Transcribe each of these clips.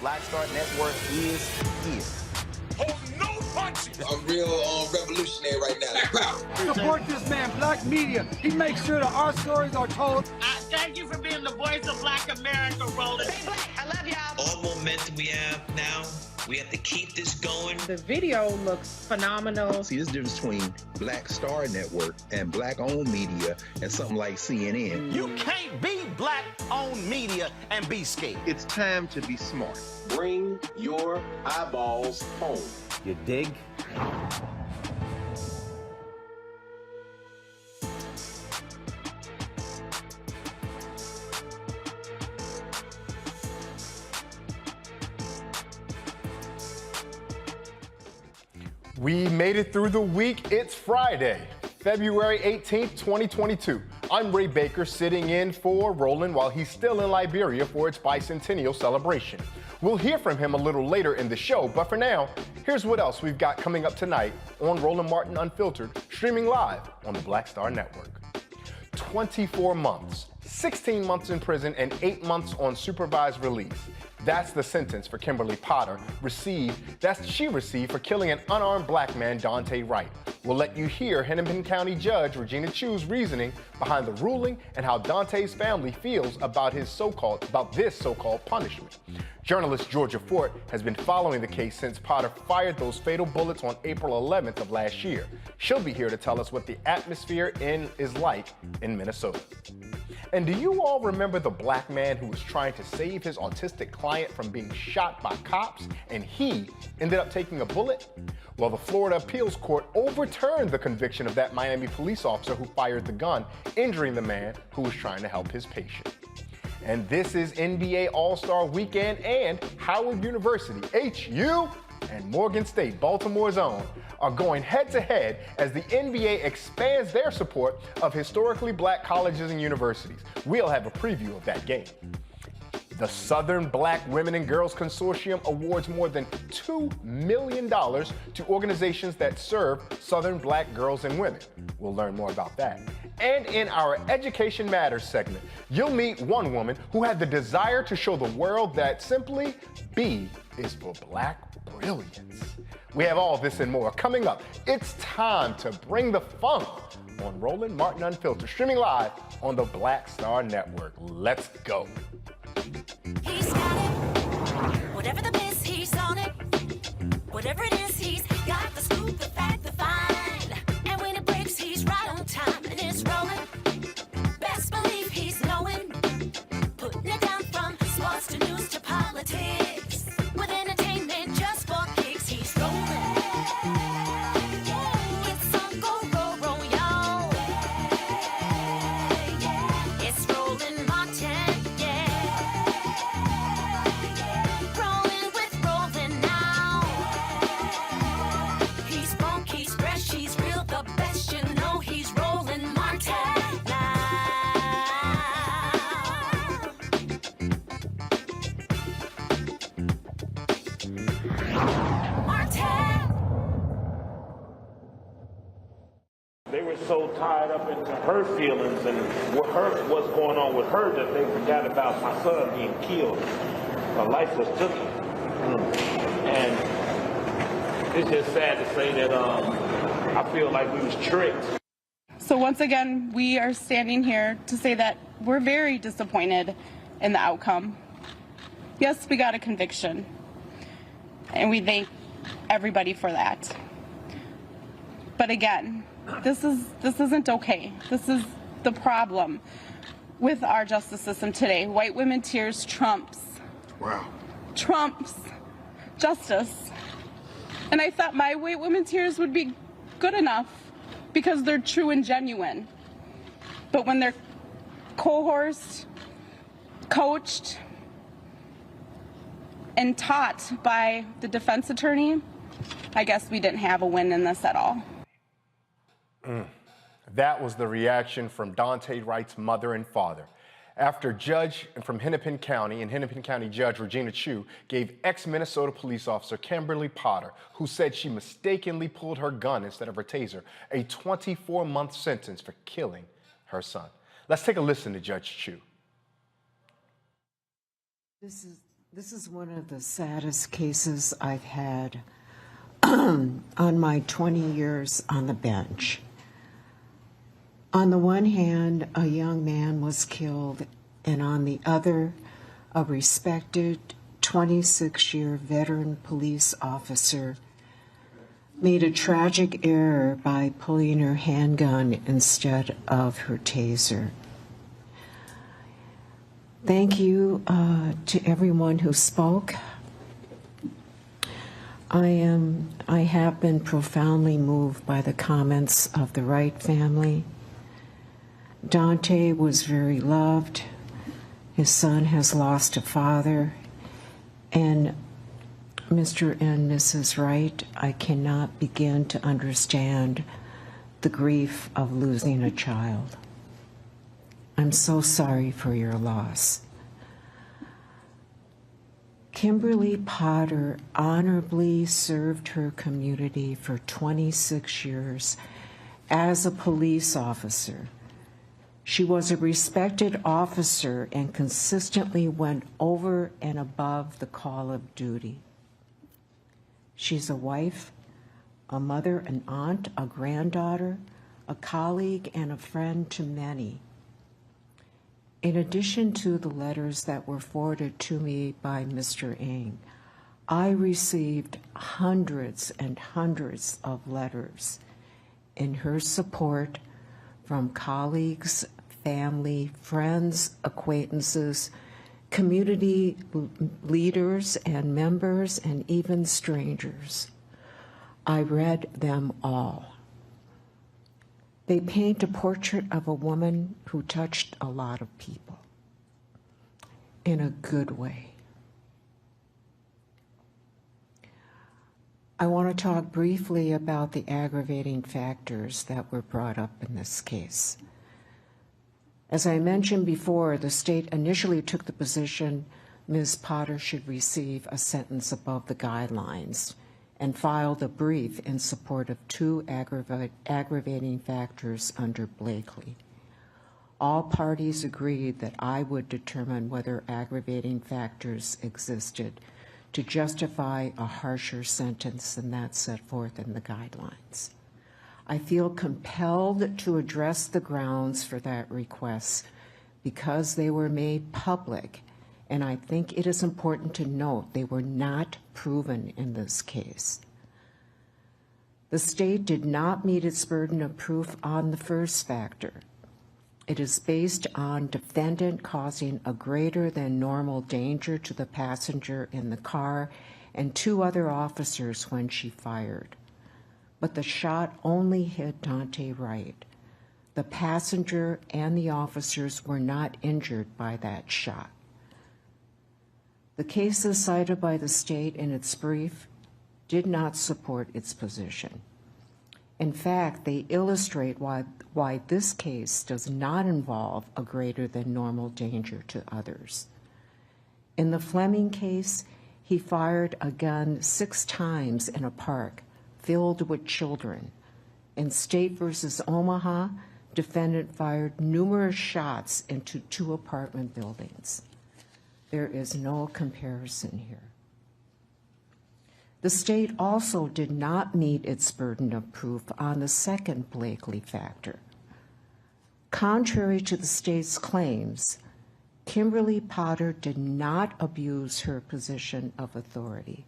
Black Star Network is here. Hold no punches! I'm real revolutionary right now. Support this man, Black Media. He makes sure that our stories are told. Thank you for being the voice of Black America, Roland. Stay black. I love y'all. All momentum we have now, we have to keep this going. The video looks phenomenal. See, there's a difference between Black Star Network and Black-owned media and something like CNN. You can't be Black-owned media and be scared. It's time to be smart. Bring your eyeballs home. You dig? We made it through the week. It's Friday, February 18th, 2022. I'm Ray Baker, sitting in for Roland while he's still in Liberia for its bicentennial celebration. We'll hear from him a little later in the show, but for now, here's what else we've got coming up tonight on Roland Martin Unfiltered, streaming live on the Black Star Network. 24 months, 16 months in prison, and 8 months on supervised release. That's the sentence for Kimberly Potter she received for killing an unarmed black man, Daunte Wright. We'll let you hear Hennepin County Judge Regina Chu's reasoning behind the ruling and how Daunte's family feels about this so-called punishment. Journalist Georgia Fort has been following the case since Potter fired those fatal bullets on April 11th of last year. She'll be here to tell us what the atmosphere is like in Minnesota. And do you all remember the black man who was trying to save his autistic client from being shot by cops and he ended up taking a bullet? Well, the Florida Appeals Court overturned the conviction of that Miami police officer who fired the gun, injuring the man who was trying to help his patient. And this is NBA All-Star Weekend and Howard University, HU, and Morgan State, Baltimore's own, are going head-to-head as the NBA expands their support of historically black colleges and universities. We'll have a preview of that game. The Southern Black Women and Girls Consortium awards more than $2 million to organizations that serve Southern Black girls and women. We'll learn more about that. And in our Education Matters segment, you'll meet one woman who had the desire to show the world that simply B is for Black Brilliance. We have all this and more coming up. It's time to bring the funk on Roland Martin Unfiltered, streaming live on the Black Star Network. Let's go. He's got it. Whatever the biz, he's on it. Whatever it is, he's got the scoop, the fact, the find. And when it breaks, he's right on time and it's rolling. Best believe he's knowing. Putting it down from sports to news to politics. With entertainment just for kicks, he's rolling. It's on go, y'all. It's Roland Martin. They were so tied up into her feelings and what's going on with her that they forgot about my son being killed. My life was taken. And it's just sad to say that I feel like we was tricked. So once again, we are standing here to say that we're very disappointed in the outcome. Yes, we got a conviction, and we thank everybody for that. But again, this isn't okay. This is the problem with our justice system today. White women tears trumps. Wow. Trumps justice. And I thought my white women tears would be good enough because they're true and genuine. But when they're coerced, coached, and taught by the defense attorney, I guess we didn't have a win in this at all. That was the reaction from Daunte Wright's mother and father after judge from Hennepin County and Hennepin County Judge Regina gave ex-Minnesota police officer Kimberly Potter, who said she mistakenly pulled her gun instead of her taser, a 24-month sentence for killing her son. Let's take a listen to Judge Chu. This is one of the saddest cases I've had on my 20 years on the bench. On the one hand, a young man was killed, and on the other, a respected 26-year veteran police officer made a tragic error by pulling her handgun instead of her taser. Thank you to everyone who spoke. I have been profoundly moved by the comments of the Wright family. Daunte was very loved. His son has lost a father. And Mr. and Mrs. Wright, I cannot begin to understand the grief of losing a child. I'm so sorry for your loss. Kimberly Potter honorably served her community for 26 years as a police officer. She was a respected officer and consistently went over and above the call of duty. She's a wife, a mother, an aunt, a granddaughter, a colleague, and a friend to many. In addition to the letters that were forwarded to me by Mr. Ng, I received hundreds and hundreds of letters in her support from colleagues, family, friends, acquaintances, community leaders and members, and even strangers. I read them all. They paint a portrait of a woman who touched a lot of people in a good way. I want to talk briefly about the aggravating factors that were brought up in this case. As I mentioned before, the state initially took the position Ms. Potter should receive a sentence above the guidelines and filed a brief in support of 2 aggravating factors under Blakely. All parties agreed that I would determine whether aggravating factors existed to justify a harsher sentence than that set forth in the guidelines. I feel compelled to address the grounds for that request because they were made public, and I think it is important to note they were not proven in this case. The state did not meet its burden of proof on the first factor. It is based on defendant causing a greater than normal danger to the passenger in the car and 2 other officers when she fired. But the shot only hit Daunte Wright. The passenger and the officers were not injured by that shot. The cases cited by the state in its brief did not support its position. In fact, they illustrate why this case does not involve a greater than normal danger to others. In the Fleming case, he fired a gun 6 times in a park filled with children. In State versus Omaha, defendant fired numerous shots into 2 apartment buildings. There is no comparison here. The state also did not meet its burden of proof on the second Blakely factor. Contrary to the state's claims, Kimberly Potter did not abuse her position of authority.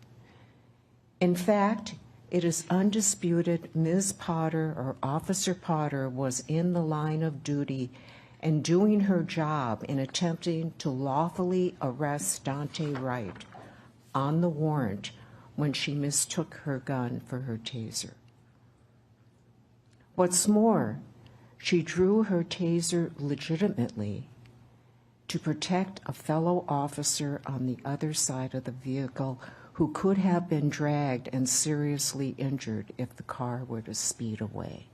In fact, it is undisputed Ms. Potter or Officer Potter was in the line of duty and doing her job in attempting to lawfully arrest Daunte Wright on the warrant when she mistook her gun for her taser. What's more, she drew her taser legitimately to protect a fellow officer on the other side of the vehicle who could have been dragged and seriously injured if the car were to speed away.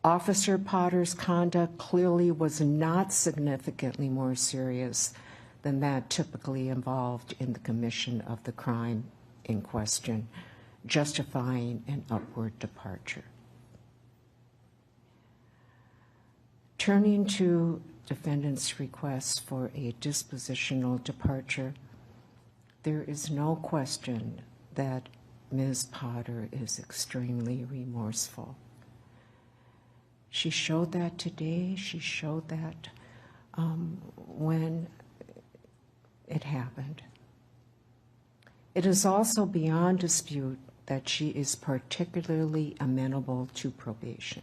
Officer Potter's conduct clearly was not significantly more serious than that typically involved in the commission of the crime in question, justifying an upward departure. Turning to defendant's request for a dispositional departure, there is no question that Ms. Potter is extremely remorseful. She showed that today. She showed that when it happened. It is also beyond dispute that she is particularly amenable to probation.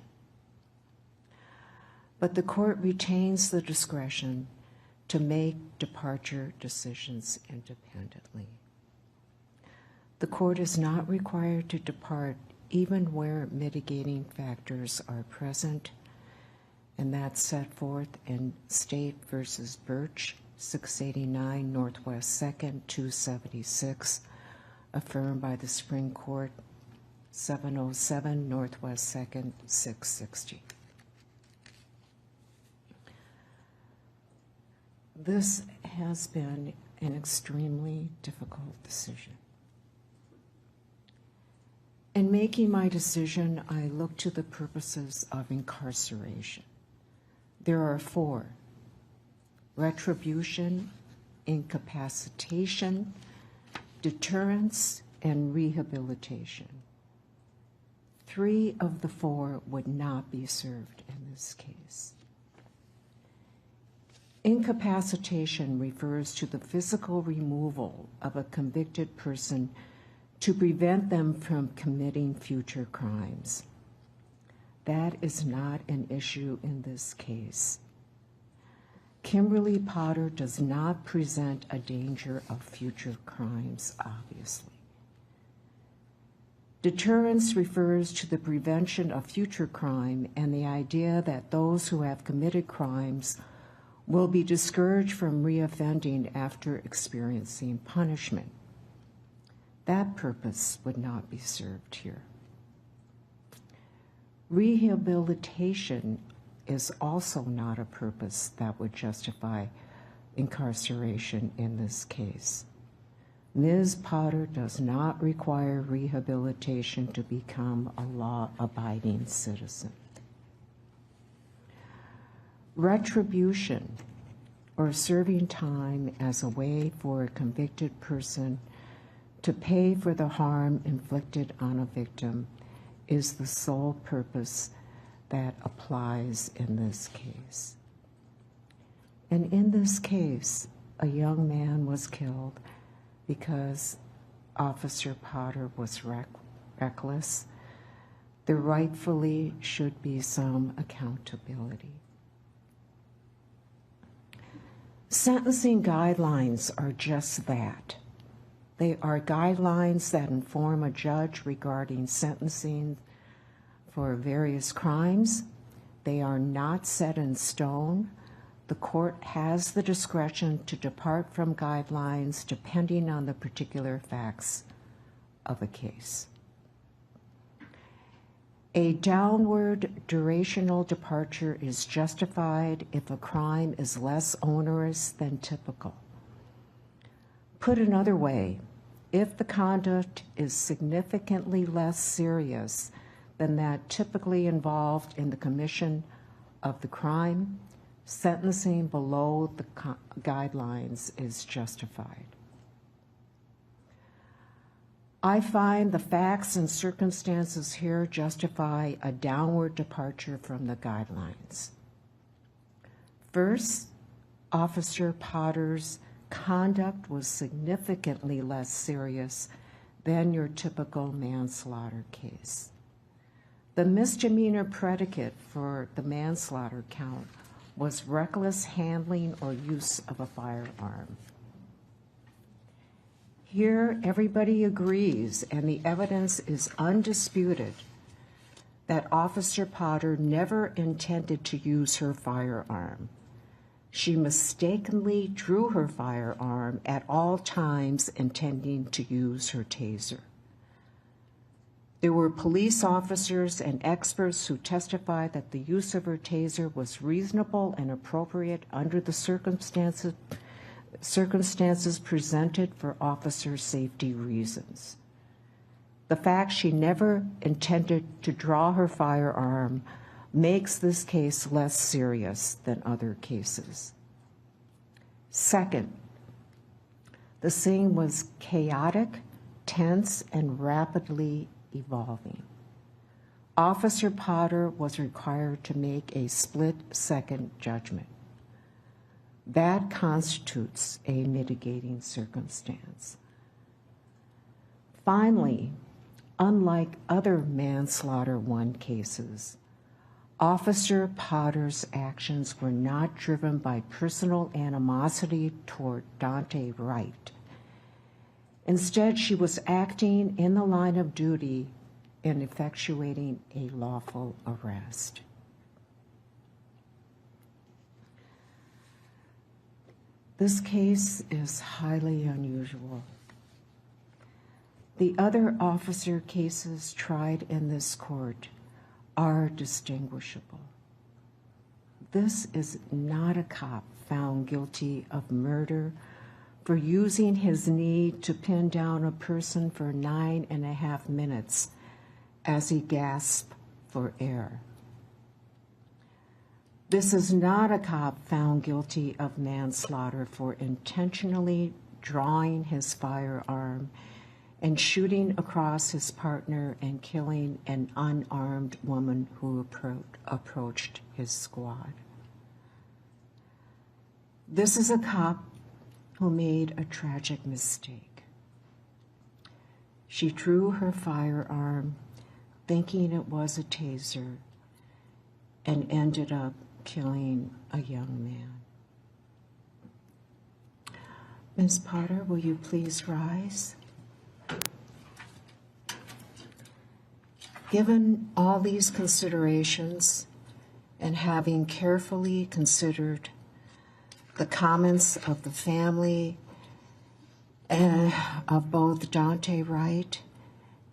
But the court retains the discretion to make departure decisions independently. The court is not required to depart even where mitigating factors are present, and that's set forth in State versus Birch, 689 Northwest 2nd, 276, affirmed by the Supreme Court, 707 Northwest 2nd, 660. This has been an extremely difficult decision. In making my decision, I look to the purposes of incarceration. There are 4: retribution, incapacitation, deterrence, and rehabilitation. 3 of the 4 would not be served in this case. Incapacitation refers to the physical removal of a convicted person to prevent them from committing future crimes. That is not an issue in this case. Kimberly Potter does not present a danger of future crimes, obviously. Deterrence refers to the prevention of future crime and the idea that those who have committed crimes will be discouraged from reoffending after experiencing punishment. That purpose would not be served here. Rehabilitation is also not a purpose that would justify incarceration in this case. Ms. Potter does not require rehabilitation to become a law-abiding citizen. Retribution, or serving time as a way for a convicted person to pay for the harm inflicted on a victim, is the sole purpose that applies in this case. And in this case, a young man was killed because Officer Potter was reckless. There rightfully should be some accountability. Sentencing guidelines are just that. They are guidelines that inform a judge regarding sentencing for various crimes. They are not set in stone. The court has the discretion to depart from guidelines depending on the particular facts of a case. A downward durational departure is justified if a crime is less onerous than typical. Put another way, if the conduct is significantly less serious than that typically involved in the commission of the crime, sentencing below the guidelines is justified. I find the facts and circumstances here justify a downward departure from the guidelines. First, Officer Potter's conduct was significantly less serious than your typical manslaughter case. The misdemeanor predicate for the manslaughter count was reckless handling or use of a firearm. Here, everybody agrees, and the evidence is undisputed, that Officer Potter never intended to use her firearm. She mistakenly drew her firearm at all times, intending to use her taser. There were police officers and experts who testified that the use of her taser was reasonable and appropriate under the circumstances presented for officer safety reasons. The fact she never intended to draw her firearm makes this case less serious than other cases. Second, the scene was chaotic, tense, and rapidly evolving. Officer Potter was required to make a split-second judgment. That constitutes a mitigating circumstance. Finally, unlike other manslaughter 1 cases, Officer Potter's actions were not driven by personal animosity toward Daunte Wright. Instead, she was acting in the line of duty in effectuating a lawful arrest. This case is highly unusual. The other officer cases tried in this court are distinguishable. This is not a cop found guilty of murder for using his need to pin down a person for 9.5 minutes as he gasped for air. This is not a cop found guilty of manslaughter for intentionally drawing his firearm and shooting across his partner and killing an unarmed woman who approached his squad. This is a cop who made a tragic mistake. She drew her firearm thinking it was a taser and ended up killing a young man. Ms. Potter, will you please rise? Given all these considerations and having carefully considered the comments of the family of both Daunte Wright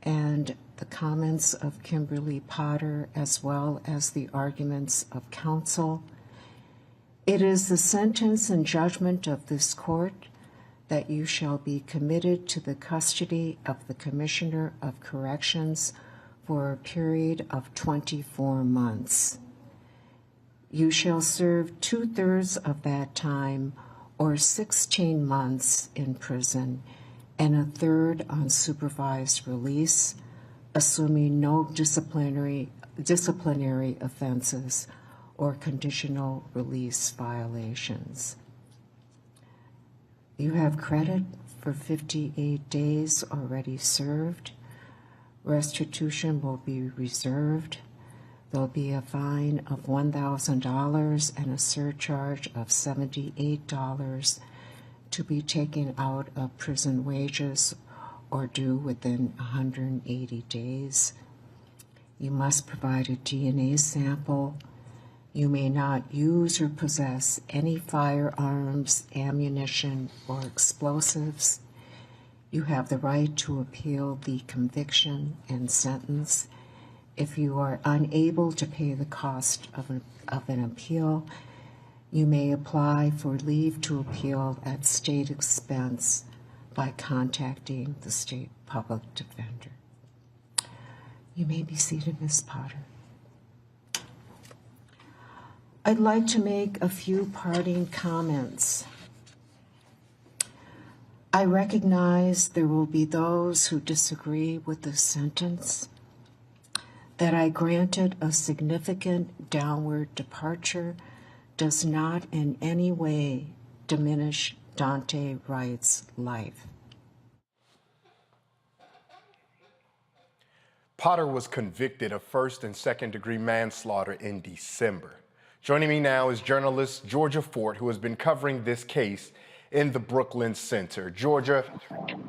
and the comments of Kimberly Potter, as well as the arguments of counsel. It is the sentence and judgment of this court that you shall be committed to the custody of the Commissioner of Corrections for a period of 24 months. You shall serve 2/3 of that time, or 16 months in prison, and 1/3 on supervised release, assuming no disciplinary offenses or conditional release violations. You have credit for 58 days already served. Restitution will be reserved. There'll be a fine of $1,000 and a surcharge of $78 to be taken out of prison wages or due within 180 days. You must provide a DNA sample. You may not use or possess any firearms, ammunition, or explosives. You have the right to appeal the conviction and sentence. If you are unable to pay the cost of an appeal, you may apply for leave to appeal at state expense by contacting the state public defender. You may be seated, Ms. Potter. I'd like to make a few parting comments. I recognize there will be those who disagree with this sentence, that I granted a significant downward departure does not in any way diminish Daunte Wright's life. Potter was convicted of first and second degree manslaughter in December. Joining me now is journalist Georgia Fort, who has been covering this case in the Brooklyn Center. Georgia,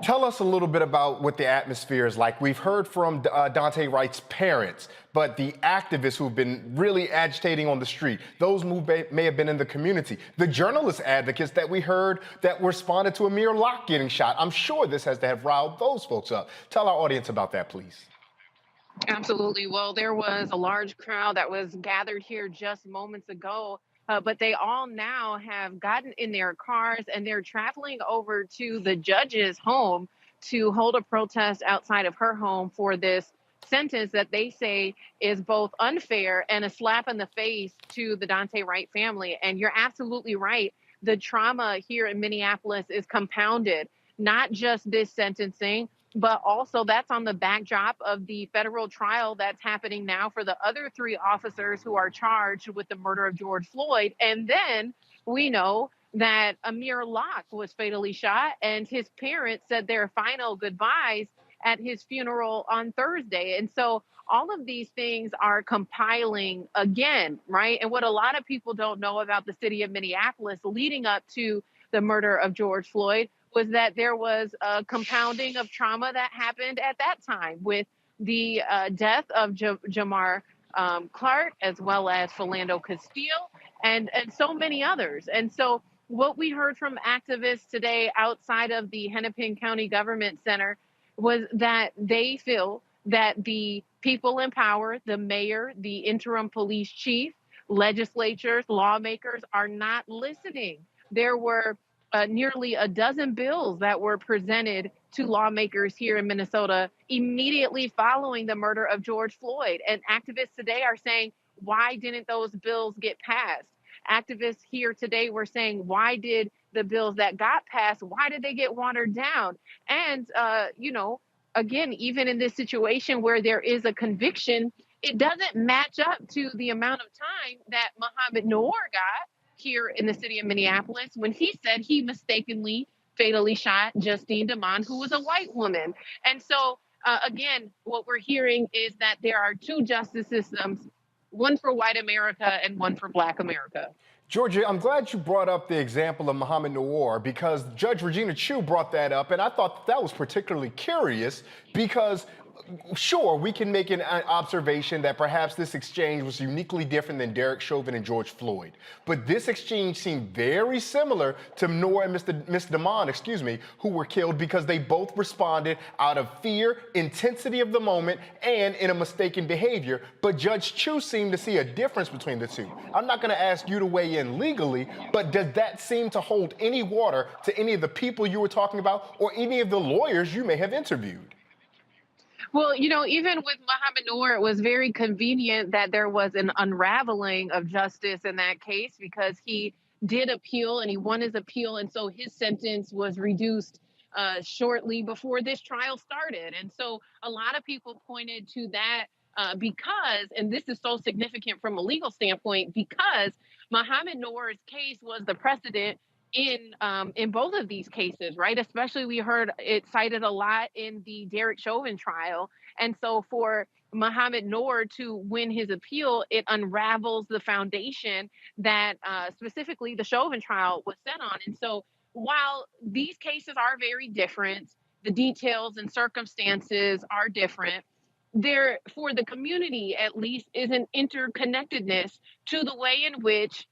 tell us a little bit about what the atmosphere is like. We've heard from Daunte Wright's parents, but the activists who've been really agitating on the street, those who may have been in the community, the journalist advocates that we heard that responded to Amir Locke getting shot. I'm sure this has to have riled those folks up. Tell our audience about that, please. Absolutely. Well, there was a large crowd that was gathered here just moments ago, but they all now have gotten in their cars and they're traveling over to the judge's home to hold a protest outside of her home for this sentence that they say is both unfair and a slap in the face to the Daunte Wright family. And you're absolutely right. The trauma here in Minneapolis is compounded, not just this sentencing, but also that's on the backdrop of the federal trial that's happening now for the other 3 officers who are charged with the murder of George Floyd. And then we know that Amir Locke was fatally shot and his parents said their final goodbyes at his funeral on Thursday. And so all of these things are compiling again, right? And what a lot of people don't know about the city of Minneapolis leading up to the murder of George Floyd was that there was a compounding of trauma that happened at that time with the death of Jamar Clark, as well as Philando Castile, and so many others. And so what we heard from activists today outside of the Hennepin County Government Center was that they feel that the people in power, the mayor, the interim police chief, legislatures, lawmakers are not listening. There were nearly a dozen bills that were presented to lawmakers here in Minnesota immediately following the murder of George Floyd. And activists today are saying, why didn't those bills get passed? Activists here today were saying, why did the bills that got passed, why did they get watered down? And, again, even in this situation where there is a conviction, it doesn't match up to the amount of time that Mohamed Noor got here in the city of Minneapolis when he said he mistakenly fatally shot Justine Damond, who was a white woman. And so, again, what we're hearing is that there are 2 justice systems, one for white America and one for Black America. Georgia, I'm glad you brought up the example of Mohamed Noor because Judge Regina Chu brought that up, and I thought that was particularly curious because Sure, we can make an observation that perhaps this exchange was uniquely different than Derek Chauvin and George Floyd. But this exchange seemed very similar to Noor and Miss Damon, who were killed because they both responded out of fear, intensity of the moment, and in a mistaken behavior. But Judge Chu seemed to see a difference between the two. I'm not going to ask you to weigh in legally, but does that seem to hold any water to any of the people you were talking about or any of the lawyers you may have interviewed? Well, even with Mohamed Noor, it was very convenient that there was an unraveling of justice in that case because he did appeal and he won his appeal. And so his sentence was reduced shortly before this trial started. And so a lot of people pointed to that because, and this is so significant from a legal standpoint, because Mohamed Noor's case was the precedent in both of these cases, right? Especially we heard it cited a lot in the Derek Chauvin trial. And so for Mohamed Noor to win his appeal, it unravels the foundation that specifically the Chauvin trial was set on. And so while these cases are very different, the details and circumstances are different, there, for the community at least, is an interconnectedness to the way in which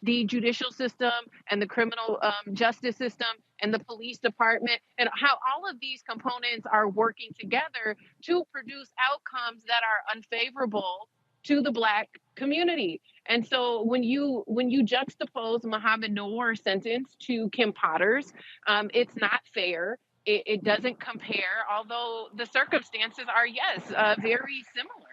the judicial system and the criminal justice system and the police department and how all of these components are working together to produce outcomes that are unfavorable to the Black community. And so when you juxtapose Mohamed Noor's sentence to Kim Potter's, it's not fair. It doesn't compare, although the circumstances are, yes, very similar.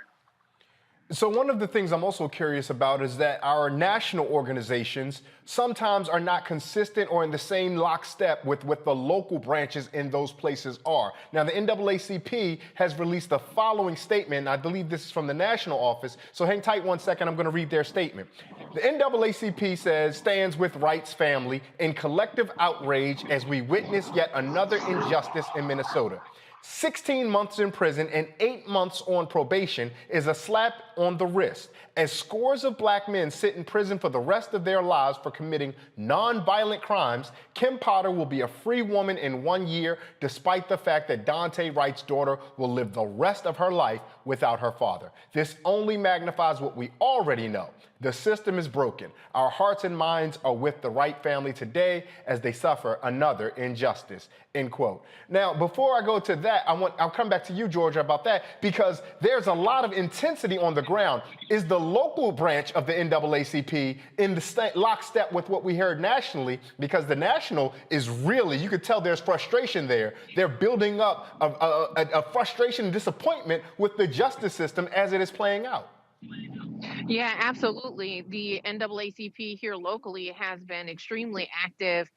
So one of the things I'm also curious about is that our national organizations sometimes are not consistent or in the same lockstep with what the local branches in those places are. Now, the NAACP has released the following statement. I believe this is from the national office. So hang tight one second. I'm going to read their statement. The NAACP says, stands with Wright's family in collective outrage as we witness yet another injustice in Minnesota. 16 months in prison and 8 months on probation is a slap on the wrist as scores of Black men sit in prison for the rest of their lives for committing non-violent crimes. Kim Potter will be a free woman in 1 year, despite the fact that Daunte Wright's daughter will live the rest of her life without her father. This only magnifies what we already know. The system is broken. Our hearts and minds are with the Wright family today as they suffer another injustice, end quote. Now, before I go to that, I'll come back to you, Georgia, about that, because there's a lot of intensity on the ground. Is the local branch of the NAACP in the lockstep with what we heard nationally? Because the national is really, you could tell there's frustration there. They're building up a frustration and disappointment with the justice system as it is playing out. Yeah, absolutely. The NAACP here locally has been extremely active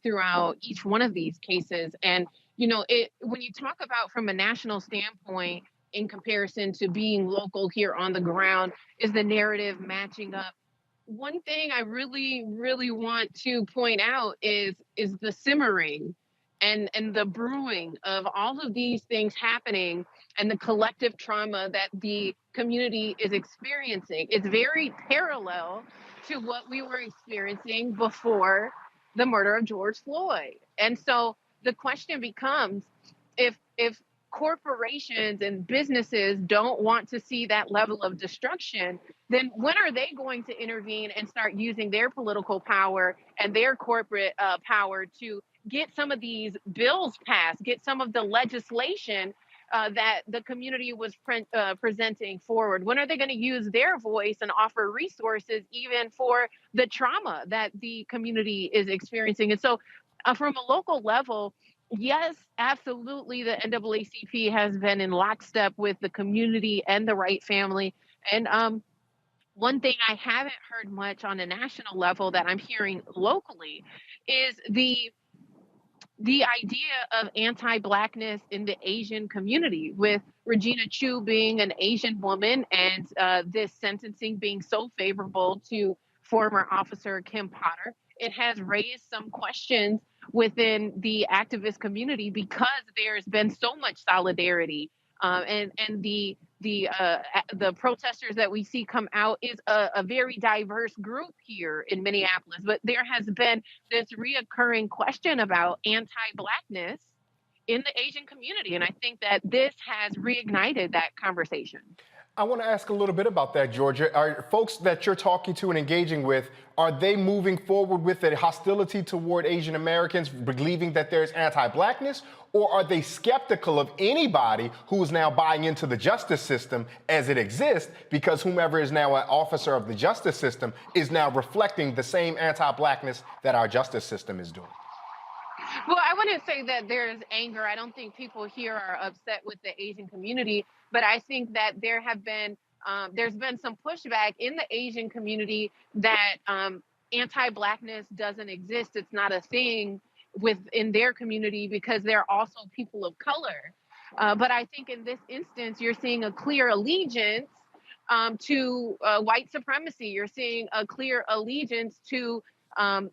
throughout each one of these cases. And, when you talk about from a national standpoint in comparison to being local here on the ground, is the narrative matching up? One thing I really, really want to point out is the simmering and the brewing of all of these things happening and the collective trauma that the community is experiencing. It's very parallel to what we were experiencing before the murder of George Floyd. And so the question becomes, if corporations and businesses don't want to see that level of destruction, then when are they going to intervene and start using their political power and their corporate power to get some of these bills passed, get some of the legislation that the community was presenting forward? When are they going to use their voice and offer resources even for the trauma that the community is experiencing? And so from a local level, yes, absolutely, the NAACP has been in lockstep with the community and the Wright family. And one thing I haven't heard much on a national level that I'm hearing locally is the idea of anti-Blackness in the Asian community, with Regina Chu being an Asian woman and this sentencing being so favorable to former officer Kim Potter. It has raised some questions within the activist community because there's been so much solidarity and the protesters that we see come out is a very diverse group here in Minneapolis. But there has been this reoccurring question about anti-Blackness in the Asian community. And I think that this has reignited that conversation. I want to ask a little bit about that, Georgia. Are folks that you're talking to and engaging with, are they moving forward with a hostility toward Asian Americans, believing that there's anti-Blackness, or are they skeptical of anybody who is now buying into the justice system as it exists, because whomever is now an officer of the justice system is now reflecting the same anti-Blackness that our justice system is doing? Well, I wouldn't say that there's anger. I don't think people here are upset with the Asian community, but I think that there's been some pushback in the Asian community that anti-Blackness doesn't exist. It's not a thing within their community because they're also people of color. But I think in this instance, you're seeing a clear allegiance to white supremacy. You're seeing a clear allegiance to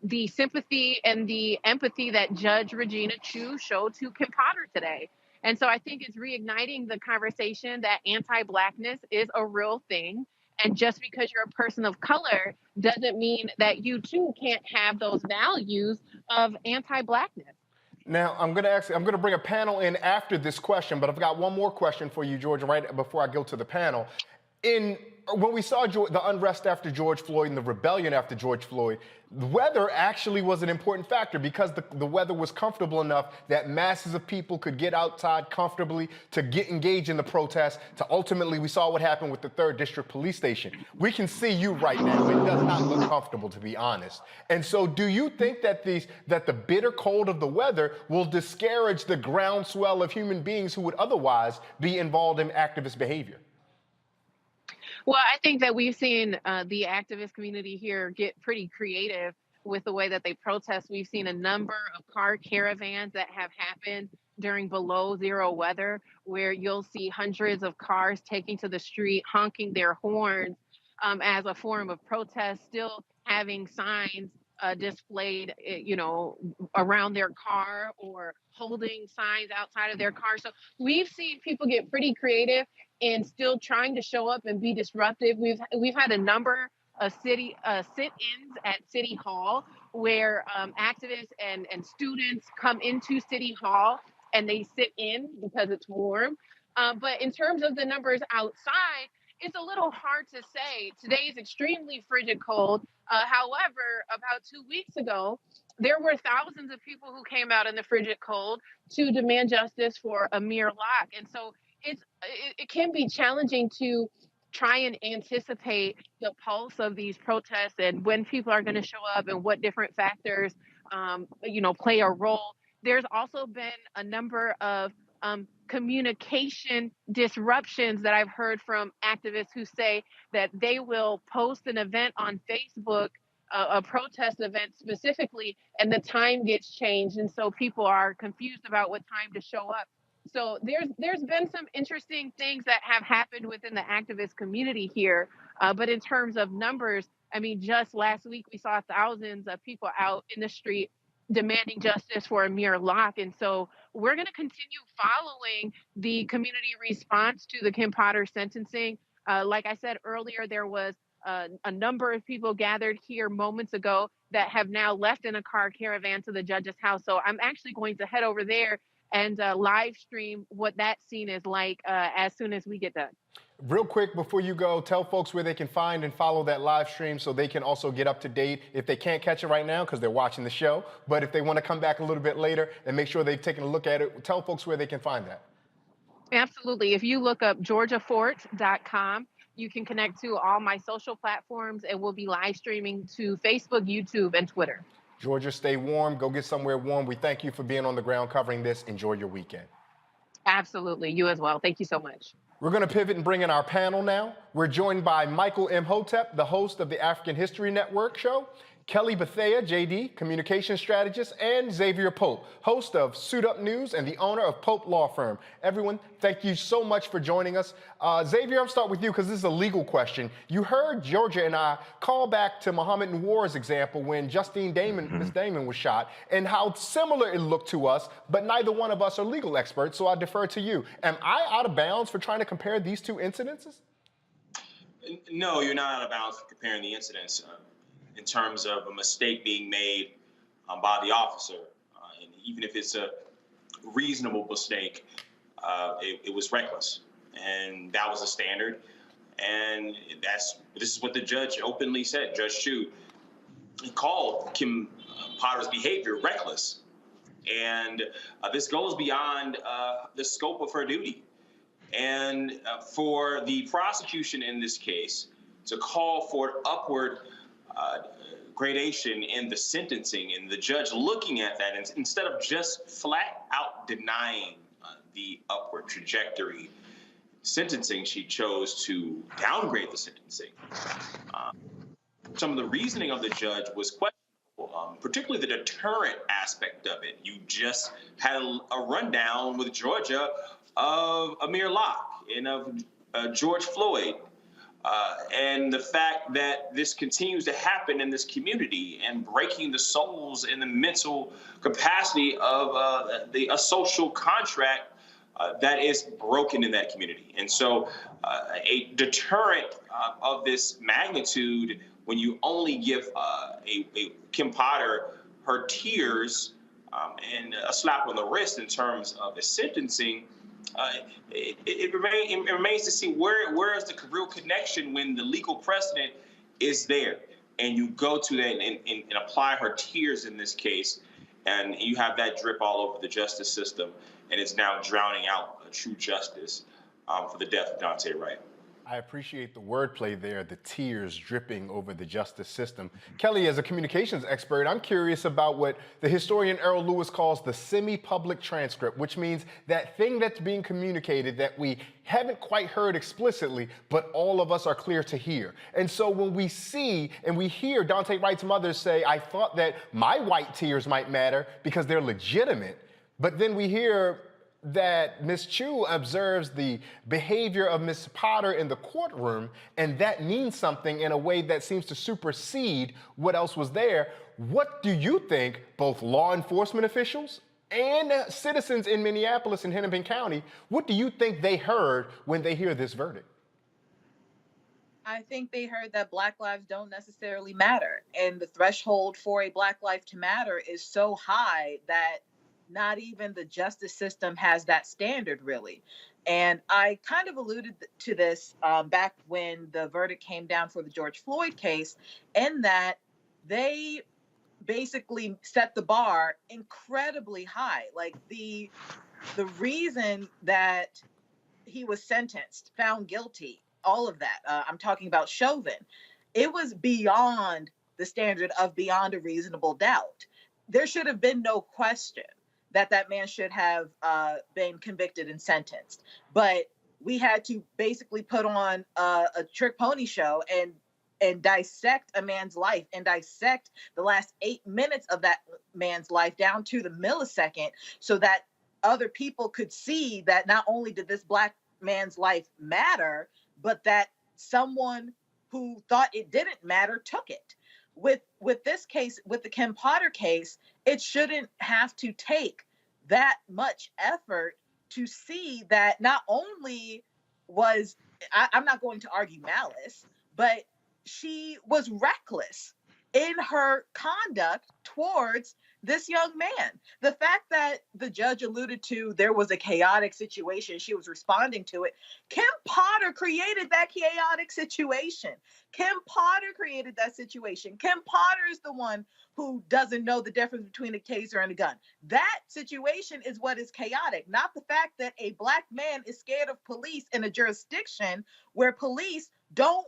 the sympathy and the empathy that Judge Regina Chu showed to Kim Potter today. And so I think it's reigniting the conversation that anti-Blackness is a real thing. And just because you're a person of color doesn't mean that you too can't have those values of anti-Blackness. Now, I'm going to bring a panel in after this question, but I've got one more question for you, Georgia, right before I go to the panel. When we saw the unrest after George Floyd and the rebellion after George Floyd, the weather actually was an important factor because the weather was comfortable enough that masses of people could get outside comfortably to get engaged in the protests. To ultimately, we saw what happened with the 3rd District Police Station. We can see you right now. It does not look comfortable, to be honest. And so do you think that the bitter cold of the weather will discourage the groundswell of human beings who would otherwise be involved in activist behavior? Well, I think that we've seen the activist community here get pretty creative with the way that they protest. We've seen a number of car caravans that have happened during below zero weather, where you'll see hundreds of cars taking to the street, honking their horns as a form of protest, still having signs displayed, around their car or holding signs outside of their car. So we've seen people get pretty creative and still trying to show up and be disruptive. We've had a number of sit-ins at City Hall where activists and students come into City Hall and they sit in because it's warm. But in terms of the numbers outside, it's a little hard to say. Today is extremely frigid cold. However, about 2 weeks ago, there were thousands of people who came out in the frigid cold to demand justice for Amir Locke. And so it can be challenging to try and anticipate the pulse of these protests and when people are going to show up and what different factors, play a role. There's also been a number of communication disruptions that I've heard from activists who say that they will post an event on Facebook, a protest event specifically, and the time gets changed. And so people are confused about what time to show up. So there's been some interesting things that have happened within the activist community here. But in terms of numbers, I mean, just last week, we saw thousands of people out in the street demanding justice for Amir Locke. And so we're going to continue following the community response to the Kim Potter sentencing. Like I said earlier, there was a number of people gathered here moments ago that have now left in a car caravan to the judge's house. So I'm actually going to head over there and live stream what that scene is like as soon as we get done. Real quick, before you go, tell folks where they can find and follow that live stream so they can also get up to date if they can't catch it right now because they're watching the show. But if they want to come back a little bit later and make sure they've taken a look at it, tell folks where they can find that. Absolutely. If you look up georgiafort.com, you can connect to all my social platforms, and we'll be live streaming to Facebook, YouTube, and Twitter. Georgia, stay warm. Go get somewhere warm. We thank you for being on the ground covering this. Enjoy your weekend. Absolutely. You as well. Thank you so much. We're going to pivot and bring in our panel now. We're joined by Michael Imhotep, the host of the African History Network show, Kelly Bethea, JD, communication strategist, and Xavier Pope, host of Suit Up News and the owner of Pope Law Firm. Everyone, thank you so much for joining us. Xavier, I'll start with you because this is a legal question. You heard Georgia and I call back to Muhammad Noor's example when Justine Damon, Miss Damon was shot, and how similar it looked to us, but neither one of us are legal experts, so I defer to you. Am I out of bounds for trying to compare these two incidences? No, you're not out of bounds for comparing the incidents. In terms of a mistake being made by the officer. And even if it's a reasonable mistake. It was reckless, and that was the standard. And this is what the judge openly said. Judge Chu, he called Kim Potter's behavior reckless, and this goes beyond the scope of her duty. And for the prosecution in this case to call for upward gradation in the sentencing, and the judge looking at that, and instead of just flat out denying the upward trajectory sentencing, she chose to downgrade the sentencing. Some of the reasoning of the judge was questionable, particularly the deterrent aspect of it. You just had a rundown with Georgia of Amir Locke and of George Floyd, and the fact that this continues to happen in this community and breaking the souls and the mental capacity of a social contract that is broken in that community. And so a deterrent of this magnitude, when you only give a Kim Potter her tears and a slap on the wrist in terms of the sentencing, it remains to see where is the real connection when the legal precedent is there, and you go to that and apply her tears in this case, and you have that drip all over the justice system, and it's now drowning out true justice for the death of Daunte Wright. I appreciate the wordplay there, the tears dripping over the justice system. Kelly, as a communications expert, I'm curious about what the historian Errol Lewis calls the semi-public transcript, which means that thing that's being communicated that we haven't quite heard explicitly, but all of us are clear to hear. And so when we see and we hear Daunte Wright's mother say, I thought that my white tears might matter because they're legitimate, but then we hear that Ms. Chu observes the behavior of Ms. Potter in the courtroom, and that means something in a way that seems to supersede what else was there. What do you think both law enforcement officials and citizens in Minneapolis and Hennepin County, what do you think they heard when they hear this verdict? I think they heard that Black lives don't necessarily matter, and the threshold for a Black life to matter is so high that not even the justice system has that standard, really. And I kind of alluded to this back when the verdict came down for the George Floyd case, in that they basically set the bar incredibly high. Like the reason that he was sentenced, found guilty, all of that, I'm talking about Chauvin, it was beyond the standard of beyond a reasonable doubt. There should have been no question that man should have been convicted and sentenced. But we had to basically put on a trick pony show and dissect a man's life and dissect the last 8 minutes of that man's life down to the millisecond, so that other people could see that not only did this Black man's life matter, but that someone who thought it didn't matter took it. With this case, with the Kim Potter case, it shouldn't have to take that much effort to see that not only was, I'm not going to argue malice, but she was reckless in her conduct towards this young man. The fact that the judge alluded to there was a chaotic situation, she was responding to it. Kim Potter created that chaotic situation. Kim Potter created that situation. Kim Potter is the one who doesn't know the difference between a taser and a gun. That situation is what is chaotic, not the fact that a Black man is scared of police in a jurisdiction where police don't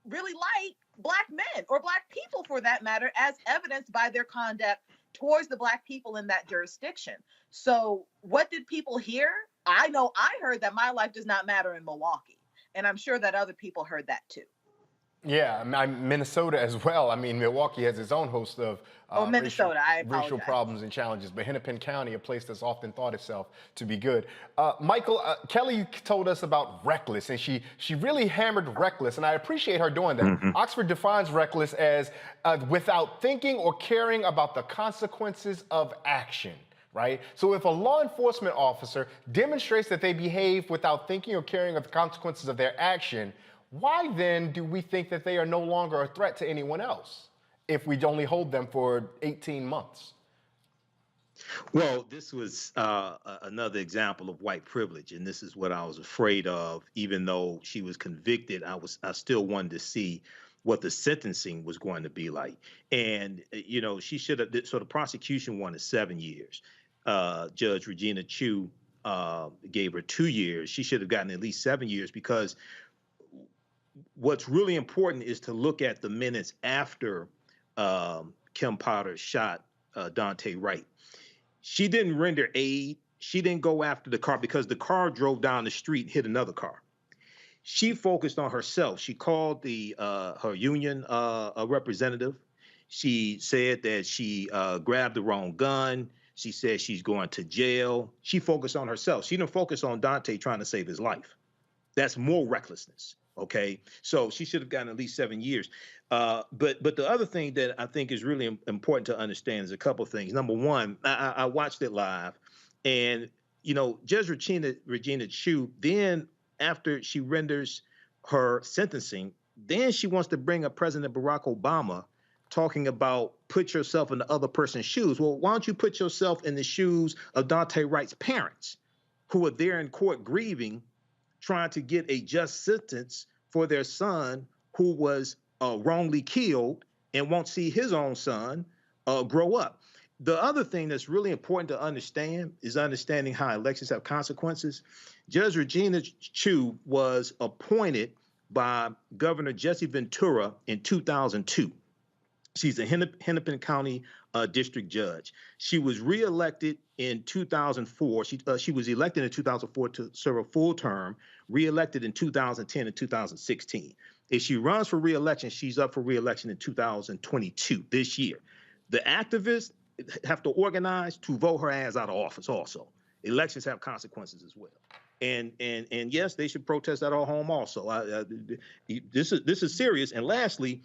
really like Black men or Black people, for that matter, as evidenced by their conduct towards the Black people in that jurisdiction. So what did people hear? I know I heard that my life does not matter in Milwaukee, and I'm sure that other people heard that too. Yeah, Minnesota as well. I mean, Milwaukee has its own host of racial problems and challenges, but Hennepin County, a place that's often thought itself to be good. Michael, Kelly told us about reckless, and she really hammered reckless, and I appreciate her doing that. Mm-hmm. Oxford defines reckless as without thinking or caring about the consequences of action. Right? So if a law enforcement officer demonstrates that they behave without thinking or caring of the consequences of their action, why then do we think that they are no longer a threat to anyone else if we only hold them for 18 months? Well, this was another example of white privilege, and this is what I was afraid of. Even though she was convicted, I still wanted to see what the sentencing was going to be like. And she should have. So the prosecution wanted 7 years. Judge Regina Chu gave her 2 years. She should have gotten at least 7 years, because what's really important is to look at the minutes after Kim Potter shot Daunte Wright. She didn't render aid. She didn't go after the car because the car drove down the street and hit another car. She focused on herself. She called her union representative. She said that she grabbed the wrong gun. She said she's going to jail. She focused on herself. She didn't focus on Daunte trying to save his life. That's more recklessness. Okay, so she should have gotten at least 7 years. But the other thing that I think is really important to understand is a couple of things. Number one, I watched it live, and Judge Regina Chu, then after she renders her sentencing, then she wants to bring up President Barack Obama, talking about put yourself in the other person's shoes. Well, why don't you put yourself in the shoes of Daunte Wright's parents, who are there in court grieving, trying to get a just sentence for their son who was wrongly killed and won't see his own son grow up. The other thing that's really important to understand is understanding how elections have consequences. Judge Regina Chu was appointed by Governor Jesse Ventura in 2002. She's a Hennepin County district judge. She was reelected in 2004. She was elected in 2004 to serve a full term, reelected in 2010 and 2016. If she runs for reelection, she's up for reelection in 2022, this year. The activists have to organize to vote her ass out of office also. Elections have consequences as well. And yes, they should protest at our home also. This is serious. And lastly,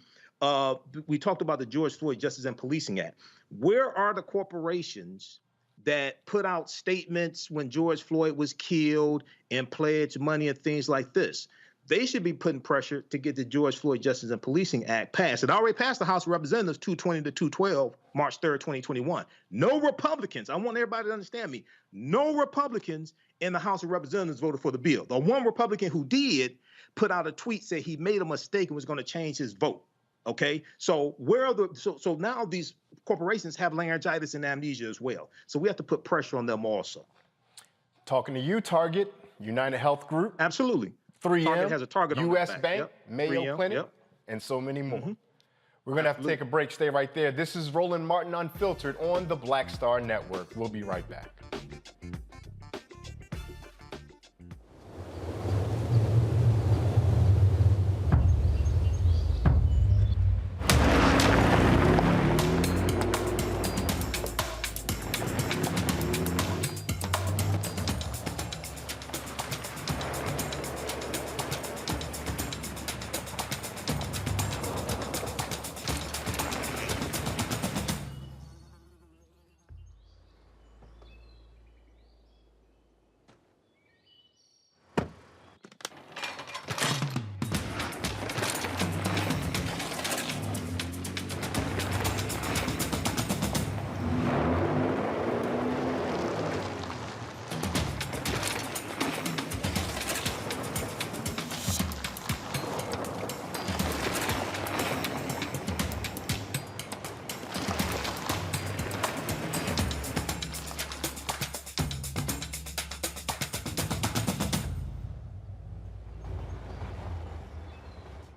we talked about the George Floyd Justice and Policing Act. Where are the corporations that put out statements when George Floyd was killed and pledged money and things like this? They should be putting pressure to get the George Floyd Justice and Policing Act passed. It already passed the House of Representatives 220 to 212, March 3rd, 2021. No Republicans, I want everybody to understand me, no Republicans in the House of Representatives voted for the bill. The one Republican who did put out a tweet, said he made a mistake and was going to change his vote. Okay, so where are so now these corporations have laryngitis and amnesia as well. So we have to put pressure on them also. Talking to you, Target, United Health Group. Absolutely. 3M, Target has a target on U.S. back. Bank, Yep. Mayo 3M, Clinic, yep. and so many more. We're going to have to take a break. Stay right there. This is Roland Martin Unfiltered on the Black Star Network. We'll be right back.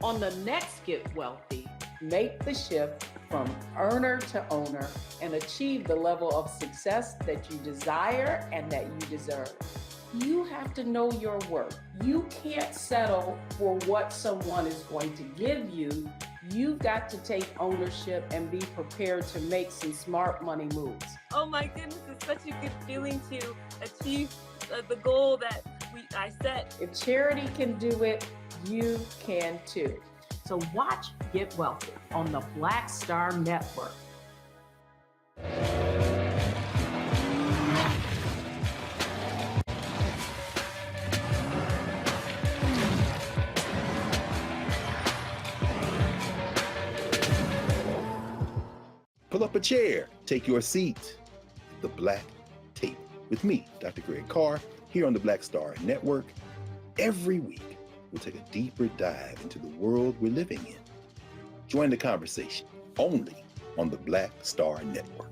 On the next Get Wealthy, make the shift from earner to owner and achieve the level of success that you desire and that you deserve. You have to know your worth. You can't settle for what someone is going to give you. You've got to take ownership and be prepared to make some smart money moves. Oh my goodness, it's such a good feeling to achieve the goal that I set. If charity can do it, you can too. So watch Get Wealthy on the Black Star Network. Pull up a chair, take your seat. The Black Tape with me, Dr. Greg Carr, here on the Black Star Network. Every week, we'll take a deeper dive into the world we're living in. Join the conversation only on the Black Star Network.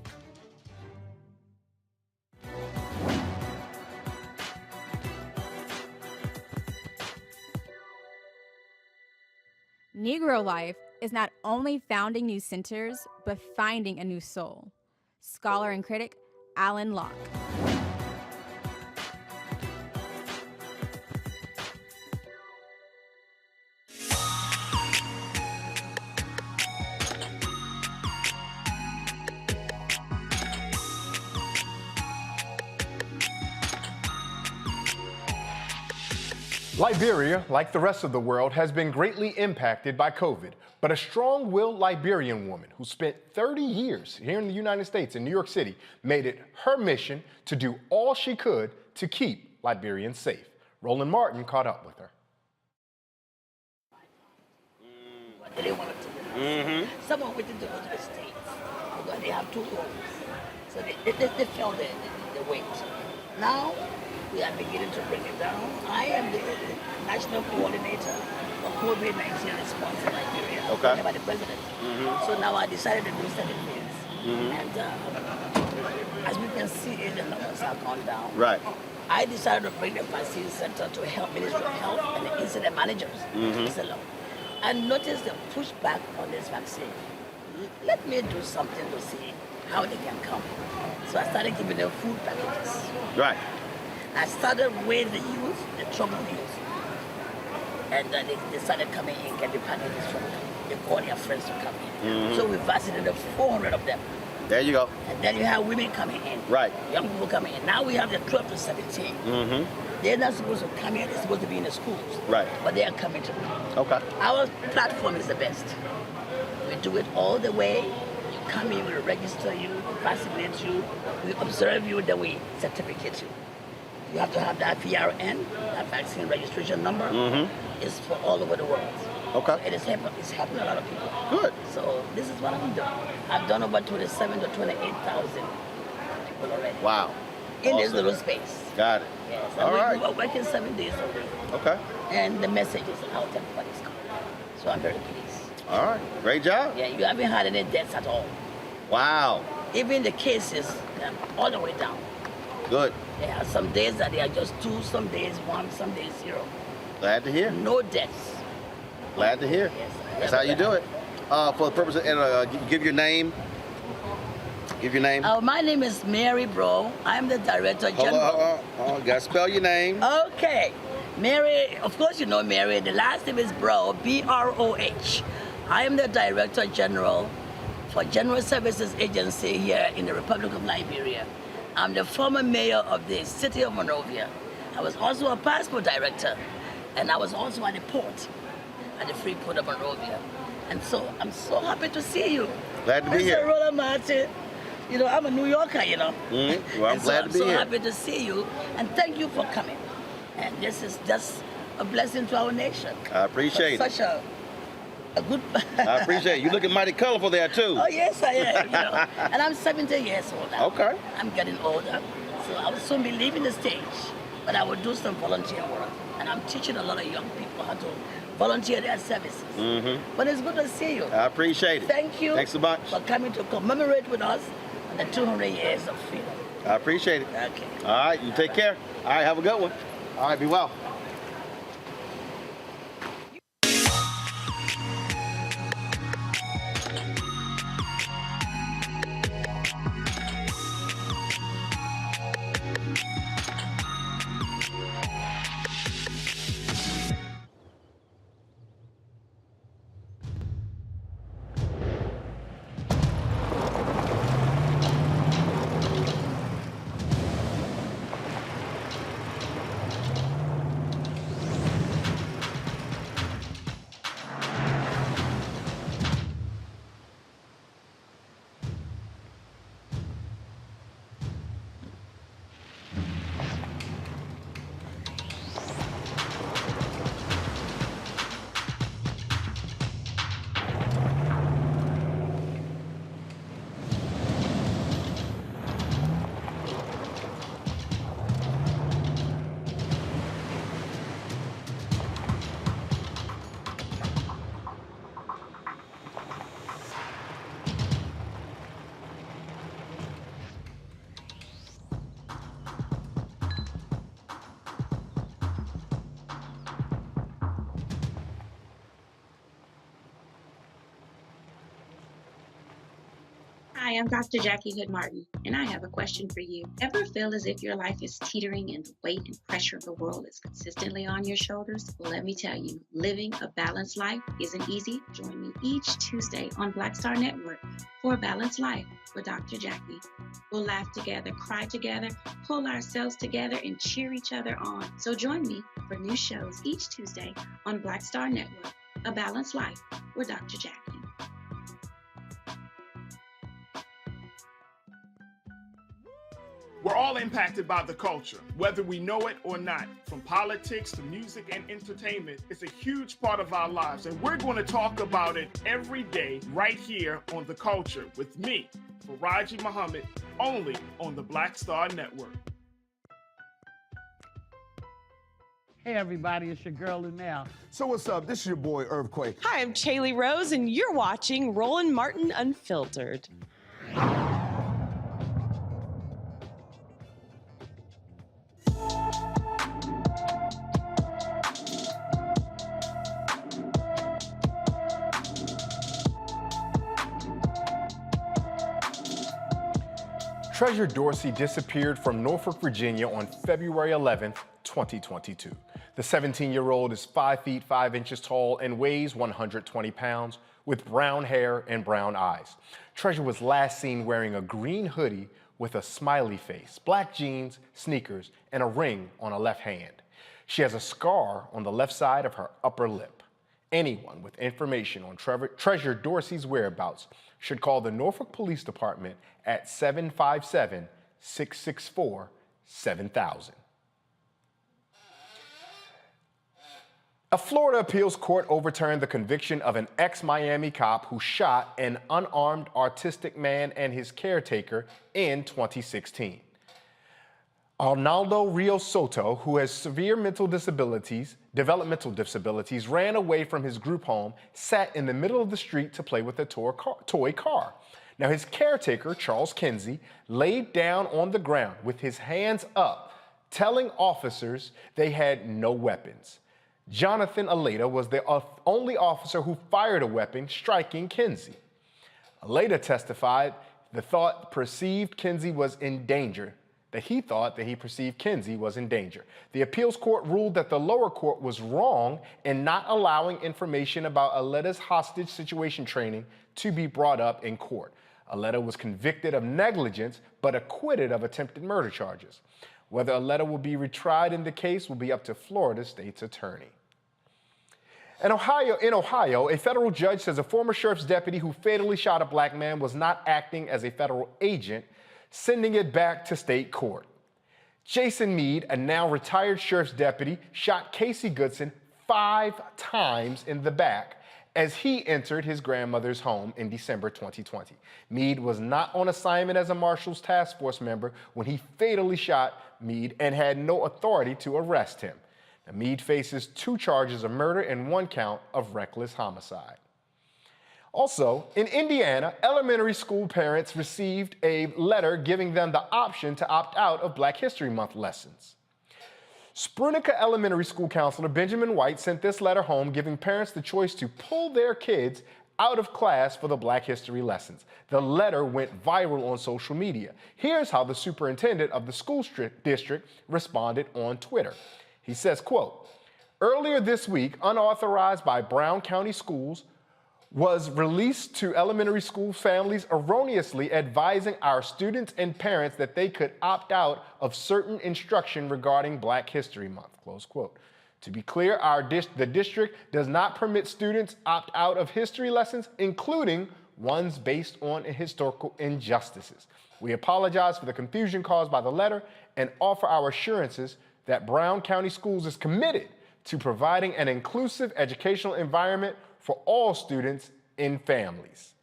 Negro life is not only founding new centers, but finding a new soul. Scholar and critic Alan Locke. Liberia, like the rest of the world, has been greatly impacted by COVID. But a strong-willed Liberian woman who spent 30 years here in the United States, in New York City, made it her mission to do all she could to keep Liberians safe. Roland Martin caught up with her. What do they want to do? Someone went to go to the States because they have 2 homes. So they felt the weight. Now, we are beginning to bring it down. I am the national coordinator of COVID-19 response in Liberia, appointed by the president. So now I decided to do 7 things. And as we can see, the numbers have gone down. Right. I decided to bring the vaccine center to help Ministry of Health and the incident managers. I noticed the pushback on this vaccine. Let me do something to see how they can come. So I started giving them food packages. Right. I started with the youth, the troubled youth. And they started coming in, get the packages from them. They called their friends to come in. So we vaccinated 400 of them. There you go. And then you have women coming in. Right. Young people coming in. Now we have the 12 to 17. They're not supposed to come here, they're supposed to be in the schools. Right. But they are coming to. Okay. Our platform is the best. We do it all the way. You come in, we register you, we vaccinate you, we observe you, then we certificate you. You have to have that PRN, that vaccine registration number. It's for all over the world. Okay. It is it's helping a lot of people. Good. So this is what I'm doing. I've done over 27 to 28,000 people already. Wow. In this little space. Got it. Yes. All right. We're working 7 days a week. Okay. And the message is out, everybody's coming. So I'm very pleased. All right. Great job. Yeah, you haven't had any deaths at all. Wow. Even the cases, they're all the way down. Good. There are some days that they are just 2, some days 1, some days 0. Glad to hear. No deaths. Glad to hear. Yes. That's how you do it. For the purpose of, give your name. Give your name. My name is Mary Bro. I'm the Director General. Hold on. Gotta spell your name. Okay. Mary, of course you know Mary. The last name is Bro, B-R-O-H. I am the Director General for General Services Agency here in the Republic of Liberia. I'm the former mayor of the city of Monrovia. I was also a passport director, and I was also at the port, at the free port of Monrovia. And so I'm so happy to see you. Glad to be here. Mr. Roland Martin. You know, I'm a New Yorker, you know. Well, I'm glad to be here. I'm so here. happy to see you, and thank you for coming. And this is just a blessing to our nation. I appreciate it. Such a good... I appreciate it. You're looking mighty colorful there, too. Oh, yes, I am. You know. And I'm 70 years old now. Okay. I'm getting older, so I will soon be leaving the stage. But I will do some volunteer work. And I'm teaching a lot of young people how to volunteer their services. But it's good to see you. I appreciate it. Thank you. Thanks so much. For coming to commemorate with us on the 200 years of freedom. I appreciate it. Okay. All right, you take care. All right, have a good one. All right, be well. Hi, I'm Dr. Jackie Hood Martin, and I have a question for you. Ever feel as if your life is teetering and the weight and pressure of the world is consistently on your shoulders? Well, let me tell you, living a balanced life isn't easy. Join me each Tuesday on Black Star Network for A Balanced Life with Dr. Jackie. We'll laugh together, cry together, pull ourselves together, and cheer each other on. So join me for new shows each Tuesday on Black Star Network, A Balanced Life with Dr. Jackie. We're all impacted by the culture, whether we know it or not. From politics to music and entertainment, it's a huge part of our lives, and we're going to talk about it every day right here on The Culture with me, Faraji Muhammad, only on the Black Star Network. Hey everybody, it's your girl Lunel. So what's up? This is your boy Earthquake. Hi, I'm Chaley Rose, and you're watching Roland Martin Unfiltered. Treasure Dorsey disappeared from Norfolk, Virginia on February 11th, 2022. The 17-year-old is 5 feet 5 inches tall and weighs 120 pounds with brown hair and brown eyes. Treasure was last seen wearing a green hoodie with a smiley face, black jeans, sneakers, and a ring on her left hand. She has a scar on the left side of her upper lip. Anyone with information on Treasure Dorsey's whereabouts should call the Norfolk Police Department at 757-664-7000. A Florida appeals court overturned the conviction of an ex-Miami cop who shot an unarmed autistic man and his caretaker in 2016. Arnaldo Rios Soto, who has severe developmental disabilities, ran away from his group home, sat in the middle of the street to play with a toy car. Now, his caretaker, Charles Kinsey, laid down on the ground with his hands up, telling officers they had no weapons. Jonathan Aleda was the only officer who fired a weapon, striking Kinsey. Aleda testified he thought that he perceived Kinsey was in danger. The appeals court ruled that the lower court was wrong in not allowing information about Aleda's hostage situation training to be brought up in court. Aleda was convicted of negligence, but acquitted of attempted murder charges. Whether Aleda will be retried in the case will be up to Florida state's attorney. In Ohio, a federal judge says a former sheriff's deputy who fatally shot a black man was not acting as a federal agent, sending it back to state court. Jason Meade, a now retired sheriff's deputy, shot Casey Goodson 5 times in the back as he entered his grandmother's home in December 2020. Meade was not on assignment as a Marshals Task Force member when he fatally shot Meade and had no authority to arrest him. Now, Meade faces 2 charges of murder and 1 count of reckless homicide. Also, in Indiana, elementary school parents received a letter giving them the option to opt out of Black History Month lessons. Sprunica Elementary School counselor Benjamin White sent this letter home, giving parents the choice to pull their kids out of class for the Black History lessons. The letter went viral on social media. Here's how the superintendent of the school district responded on Twitter. He says, quote, "Earlier this week, unauthorized by Brown County Schools, was released to elementary school families erroneously advising our students and parents that they could opt out of certain instruction regarding Black History Month," close quote. To be clear, the district does not permit students opt out of history lessons, including ones based on historical injustices. We apologize for the confusion caused by the letter and offer our assurances that Brown County Schools is committed to providing an inclusive educational environment for all students and families.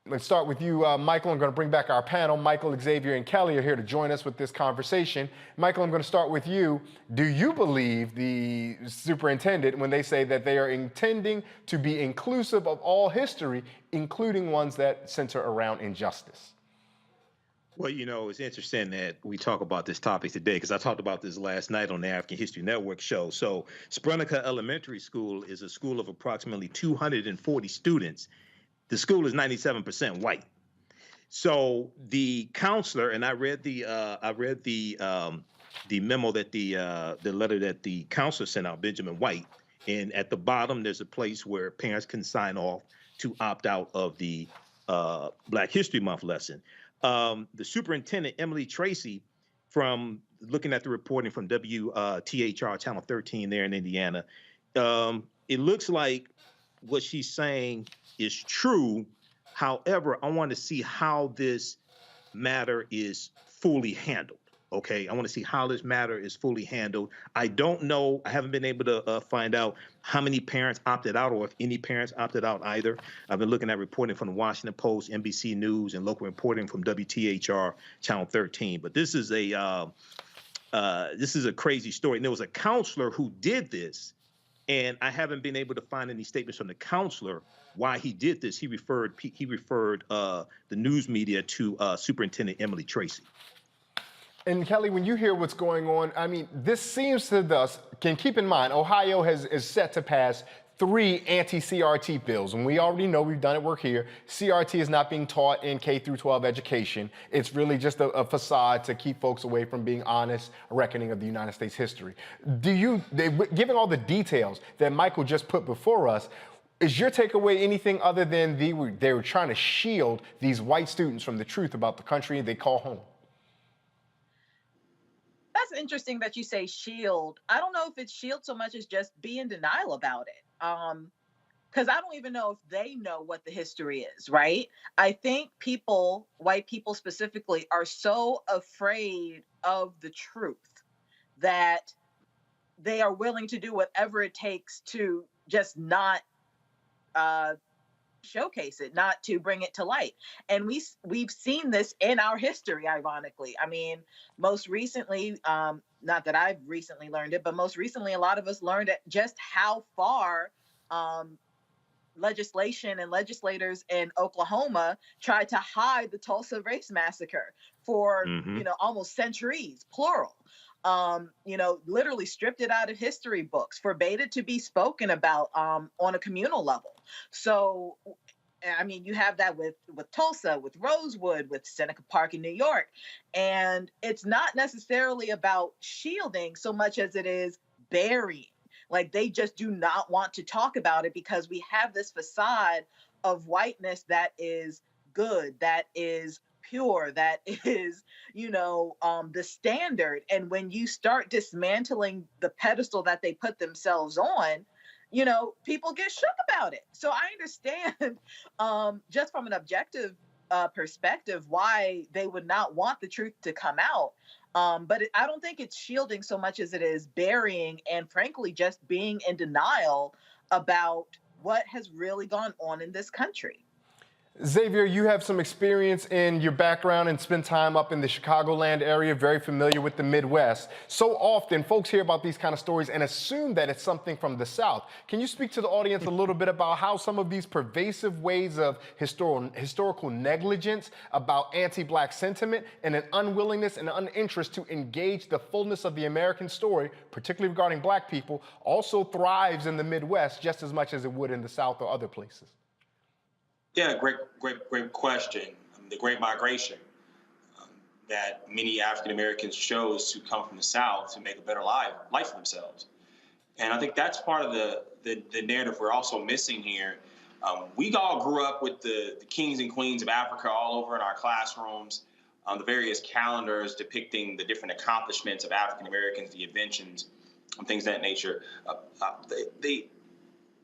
Let's start with you, Michael. I'm going to bring back our panel. Michael, Xavier, and Kelly are here to join us with this conversation. Michael, I'm going to start with you. Do you believe the superintendent when they say that they are intending to be inclusive of all history, including ones that center around injustice? Well, you know, it's interesting that we talk about this topic today because I talked about this last night on the African History Network show. So Sprunica Elementary School is a school of approximately 240 students. the school is 97% white. So the counselor, and I read the memo that the letter that the counselor sent out, Benjamin White, and at the bottom there's a place where parents can sign off to opt out of the Black History Month lesson. The superintendent, Emily Tracy, from looking at the reporting from WTHR Channel 13 there in Indiana, it looks like what she's saying is true. However, I want to see how this matter is fully handled. Okay, I want to see how this matter is fully handled. I don't know. I haven't been able to find out how many parents opted out or if any parents opted out either. I've been looking at reporting from the Washington Post, NBC News, and local reporting from WTHR Channel 13. But this is a crazy story. And there was a counselor who did this, and I haven't been able to find any statements from the counselor why he did this. He referred the news media to Superintendent Emily Tracy. And Kelly, when you hear what's going on, I mean, this seems to us, can keep in mind, Ohio is set to pass 3 anti-CRT bills. And we already know, we've done it, work here. CRT is not being taught in K through 12 education. It's really just a facade to keep folks away from being honest, a reckoning of the United States history. Given all the details that Michael just put before us, is your takeaway anything other than they were trying to shield these white students from the truth about the country they call home? That's interesting that you say shield. I don't know if it's shield so much as just be in denial about it. Because I don't even know if they know what the history is, right? I think people, white people specifically, are so afraid of the truth that they are willing to do whatever it takes to just not showcase it, not to bring it to light. And we've seen this in our history, ironically. I mean, most recently, not that I've recently learned it, but most recently, a lot of us learned just how far legislation and legislators in Oklahoma tried to hide the Tulsa race massacre for, almost centuries, plural. Literally stripped it out of history books, forbade it to be spoken about on a communal level. So, I mean, you have that with Tulsa, with Rosewood, with Seneca Park in New York. And it's not necessarily about shielding so much as it is burying. Like, they just do not want to talk about it because we have this facade of whiteness that is good, that is pure, that is, the standard. And when you start dismantling the pedestal that they put themselves on, people get shook about it. So I understand just from an objective perspective why they would not want the truth to come out. But I don't think it's shielding so much as it is burying and frankly just being in denial about what has really gone on in this country. Xavier, you have some experience in your background and spent time up in the Chicagoland area, very familiar with the Midwest. So often folks hear about these kind of stories and assume that it's something from the South. Can you speak to the audience a little bit about how some of these pervasive ways of historical negligence about anti-Black sentiment and an unwillingness and uninterest to engage the fullness of the American story, particularly regarding Black people, also thrives in the Midwest just as much as it would in the South or other places? Yeah, great question. The Great Migration that many African Americans chose to come from the South to make a better life for themselves. And I think that's part of the narrative we're also missing here. We all grew up with the kings and queens of Africa all over in our classrooms, the various calendars depicting the different accomplishments of African Americans, the inventions, and things of that nature. The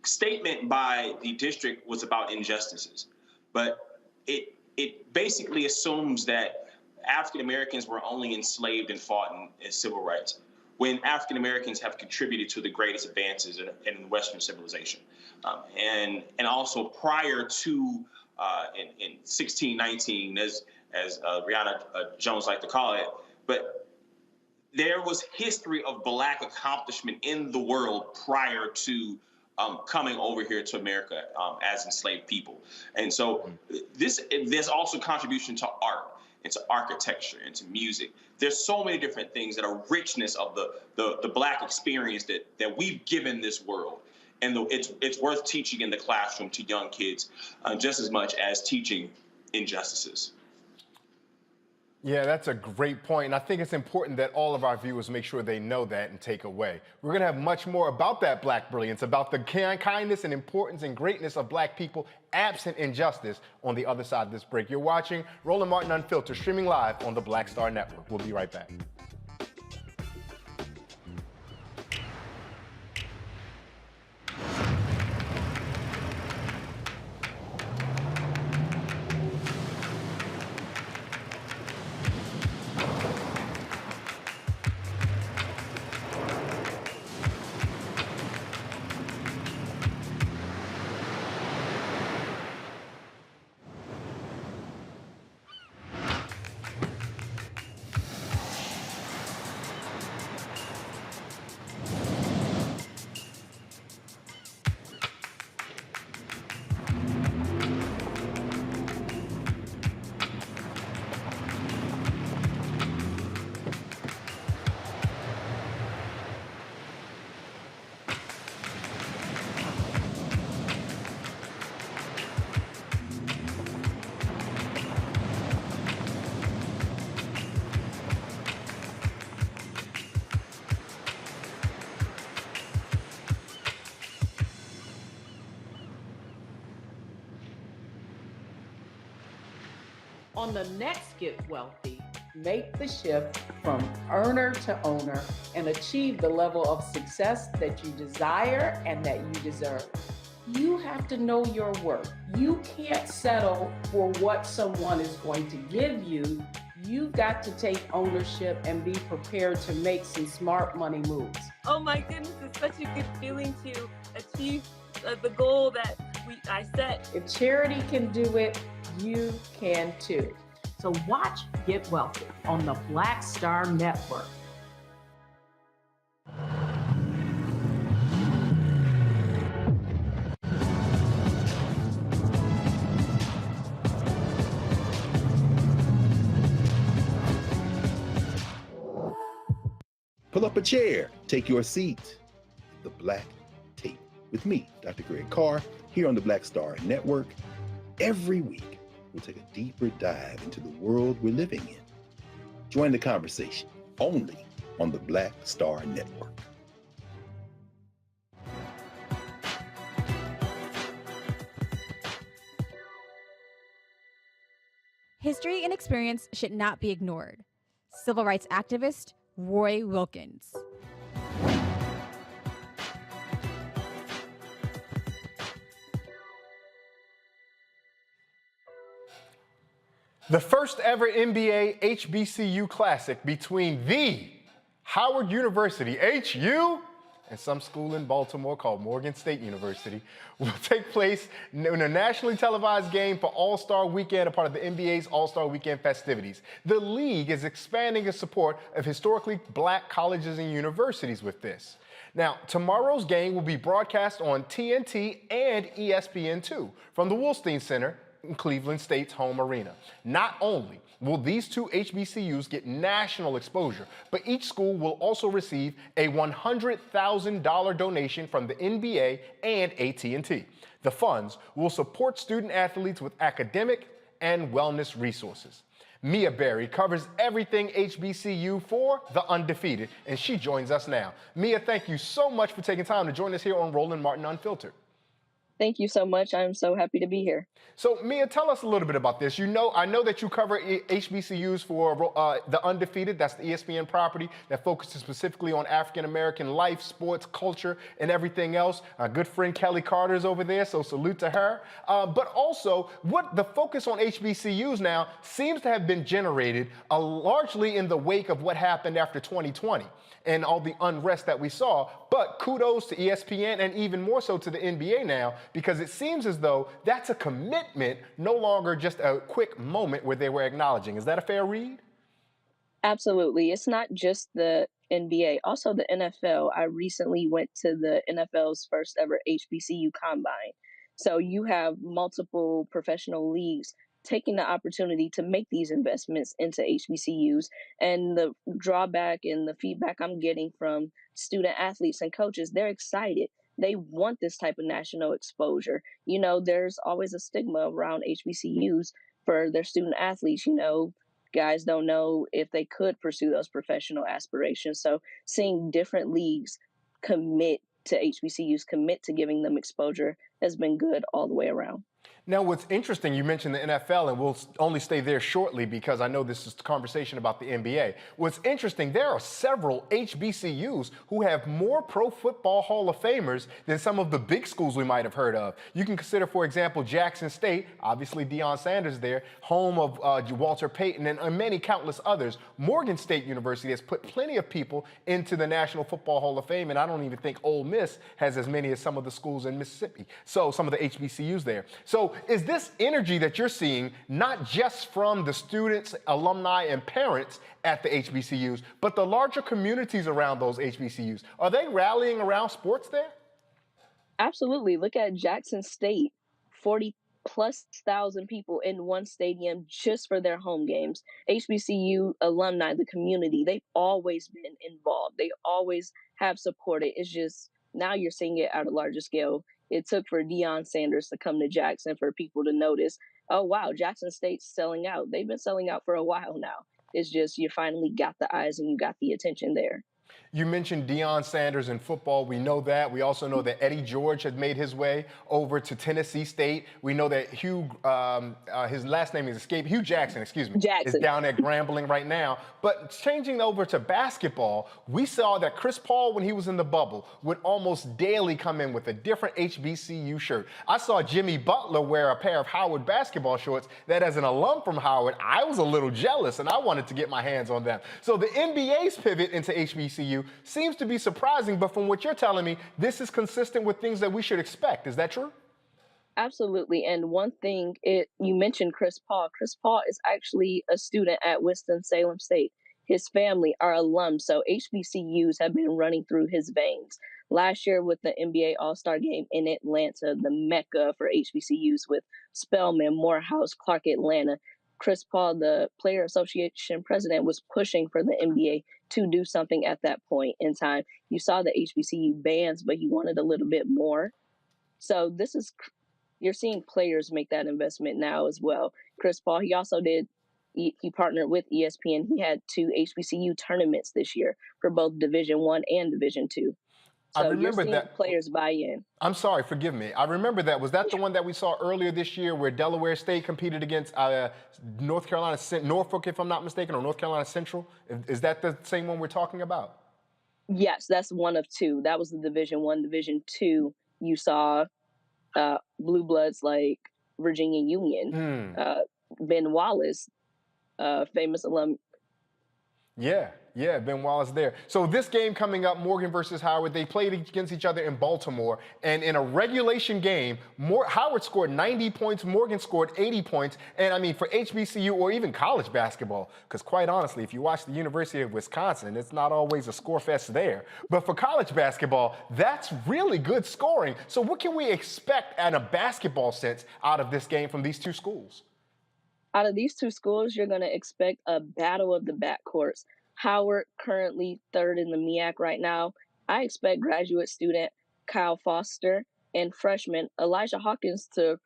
statement by the district was about injustices, but it basically assumes that African Americans were only enslaved and fought in civil rights, when African Americans have contributed to the greatest advances in Western civilization, and also prior to in 1619, as Rihanna Jones liked to call it, but there was history of Black accomplishment in the world prior to coming over here to America as enslaved people. And so there's also contribution to art, into architecture, into music. There's so many different things that are richness of the Black experience that we've given this world. And it's worth teaching in the classroom to young kids just as much as teaching injustices. Yeah, that's a great point. And I think it's important that all of our viewers make sure they know that and take away. We're going to have much more about that Black Brilliance, about the kindness and importance and greatness of Black people absent injustice on the other side of this break. You're watching Roland Martin Unfiltered, streaming live on the Black Star Network. We'll be right back. On the next Get Wealthy, make the shift from earner to owner and achieve the level of success that you desire and that you deserve. You have to know your worth. You can't settle for what someone is going to give you. You've got to take ownership and be prepared to make some smart money moves. Oh my goodness, it's such a good feeling to achieve the goal that I set. If charity can do it, you can too. So watch Get Wealthy on the Black Star Network. Pull up a chair, take your seat. The Black Tape with me, Dr. Greg Carr, here on the Black Star Network. Every week, we'll take a deeper dive into the world we're living in. Join the conversation only on the Black Star Network. History and experience should not be ignored. Civil rights activist Roy Wilkins. The first ever NBA HBCU Classic between the Howard University, HU, and some school in Baltimore called Morgan State University will take place in a nationally televised game for All-Star Weekend, a part of the NBA's All-Star Weekend festivities. The league is expanding its support of historically Black colleges and universities with this. Now, tomorrow's game will be broadcast on TNT and ESPN2 from the Wolstein Center in Cleveland State's home arena. Not only will these two HBCUs get national exposure, but each school will also receive a $100,000 donation from the NBA and AT&T. The funds will support student athletes with academic and wellness resources. Mia Berry covers everything HBCU for The Undefeated, and she joins us now. Mia, thank you so much for taking time to join us here on Roland Martin Unfiltered. Thank you so much. I'm so happy to be here. So, Mia, tell us a little bit about this. I know that you cover HBCUs for The Undefeated. That's the ESPN property that focuses specifically on African-American life, sports, culture, and everything else. Our good friend Kelly Carter's over there, so salute to her. But also, what the focus on HBCUs now seems to have been generated largely in the wake of what happened after 2020 and all the unrest that we saw. But kudos to ESPN and even more so to the NBA now, because it seems as though that's a commitment, no longer just a quick moment where they were acknowledging. Is that a fair read? Absolutely. It's not just the NBA, also the NFL. I recently went to the NFL's first ever HBCU combine. So you have multiple professional leagues taking the opportunity to make these investments into HBCUs. And the drawback and the feedback I'm getting from student athletes and coaches, they're excited they want this type of national exposure. You know, there's always a stigma around HBCUs for their student athletes. You know, guys don't know if they could pursue those professional aspirations. So seeing different leagues commit to HBCUs, commit to giving them exposure has been good all the way around. Now, what's interesting, you mentioned the NFL, and we'll only stay there shortly because I know this is the conversation about the NBA. What's interesting, there are several HBCUs who have more Pro Football Hall of Famers than some of the big schools we might have heard of. You can consider, for example, Jackson State, obviously Deion Sanders there, home of Walter Payton, and many countless others. Morgan State University has put plenty of people into the National Football Hall of Fame, and I don't even think Ole Miss has as many as some of the schools in Mississippi. So some of the HBCUs there. So is this energy that you're seeing not just from the students, alumni, and parents at the HBCUs, but the larger communities around those HBCUs? Are they rallying around sports there? Absolutely. Look at Jackson State, 40+ thousand people in one stadium just for their home games. HBCU alumni, the community, they've always been involved. They always have supported. It's just now you're seeing it at a larger scale. It took for Deion Sanders to come to Jackson for people to notice, oh, wow, Jackson State's selling out. They've been selling out for a while now. It's just you finally got the eyes and you got the attention there. You mentioned Deion Sanders in football. We know that. We also know that Eddie George has made his way over to Tennessee State. We know that Hugh, his last name is Hugh Jackson, is down at Grambling right now. But changing over to basketball, we saw that Chris Paul, when he was in the bubble, would almost daily come in with a different HBCU shirt. I saw Jimmy Butler wear a pair of Howard basketball shorts that, as an alum from Howard, I was a little jealous and I wanted to get my hands on them. So the NBA's pivot into HBCU seems to be surprising, but from what you're telling me, this is consistent with things that we should expect. Is that true? Absolutely. And one thing, you mentioned Chris Paul. Chris Paul is actually a student at Winston-Salem State. His family are alums, so HBCUs have been running through his veins. Last year with the NBA All-Star Game in Atlanta, the mecca for HBCUs with Spelman, Morehouse, Clark Atlanta, Chris Paul, the Player Association president, was pushing for the NBA to do something at that point in time. You saw the HBCU bans, but he wanted a little bit more. So you're seeing players make that investment now as well. Chris Paul, he also he partnered with ESPN. He had 2 HBCU tournaments this year for both Division I and Division II. So I remember you're seeing players buy in. I'm sorry, forgive me. I remember that. Was that the one that we saw earlier this year where Delaware State competed against North Carolina, Norfolk, if I'm not mistaken, or North Carolina Central? Is that the same one we're talking about? Yes, that's one of 2. That was the Division I. Division II, you saw blue bloods like Virginia Union, Ben Wallace, famous alum. Yeah, Ben Wallace there. So this game coming up, Morgan versus Howard, they played against each other in Baltimore. And in a regulation game, Howard scored 90 points, Morgan scored 80 points. And I mean, for HBCU or even college basketball, because quite honestly, if you watch the University of Wisconsin, it's not always a score fest there. But for college basketball, that's really good scoring. So what can we expect in a basketball sense out of this game from these 2 schools? Out of these 2 schools, you're going to expect a battle of the backcourts. Howard currently 3rd in the MEAC right now. I expect graduate student Kyle Foster and freshman Elijah Hawkins to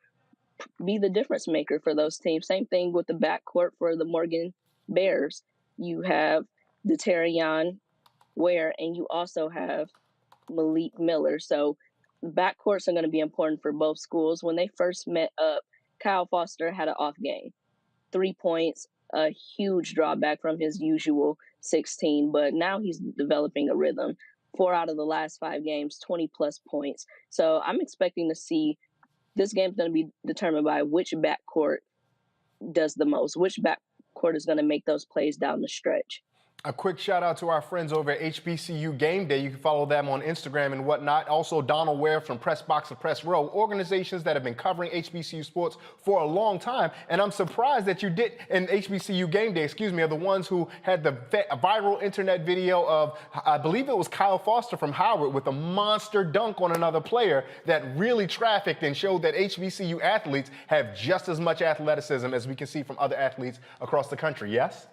be the difference maker for those teams. Same thing with the backcourt for the Morgan Bears. You have Deterion Ware, and you also have Malik Miller. So backcourts are going to be important for both schools. When they first met up, Kyle Foster had an off game. 3 points, a huge drawback from his usual 16, but now he's developing a rhythm. 4 out of the last 5 games, 20+ points. So I'm expecting to see this game's going to be determined by which backcourt does the most, which backcourt is going to make those plays down the stretch. A quick shout out to our friends over at HBCU Game Day. You can follow them on Instagram and whatnot. Also, Donald Ware from Press Box and Press Row, organizations that have been covering HBCU sports for a long time. And I'm surprised that you did, and HBCU Game Day, are the ones who had the viral internet video of, I believe it was Kyle Foster from Howard with a monster dunk on another player that really trafficked and showed that HBCU athletes have just as much athleticism as we can see from other athletes across the country. Yes?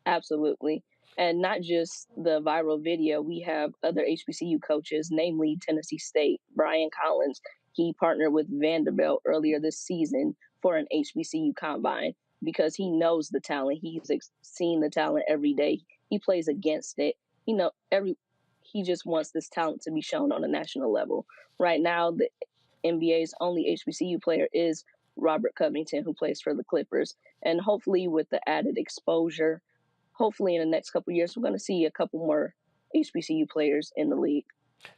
Absolutely. And not just the viral video, we have other HBCU coaches, namely Tennessee State, Brian Collins. He partnered with Vanderbilt earlier this season for an HBCU combine because he knows the talent. He's seen the talent every day. He plays against it. He just wants this talent to be shown on a national level. Right now, the NBA's only HBCU player is Robert Covington, who plays for the Clippers. And hopefully with the added exposure, hopefully in the next couple of years, we're going to see a couple more HBCU players in the league.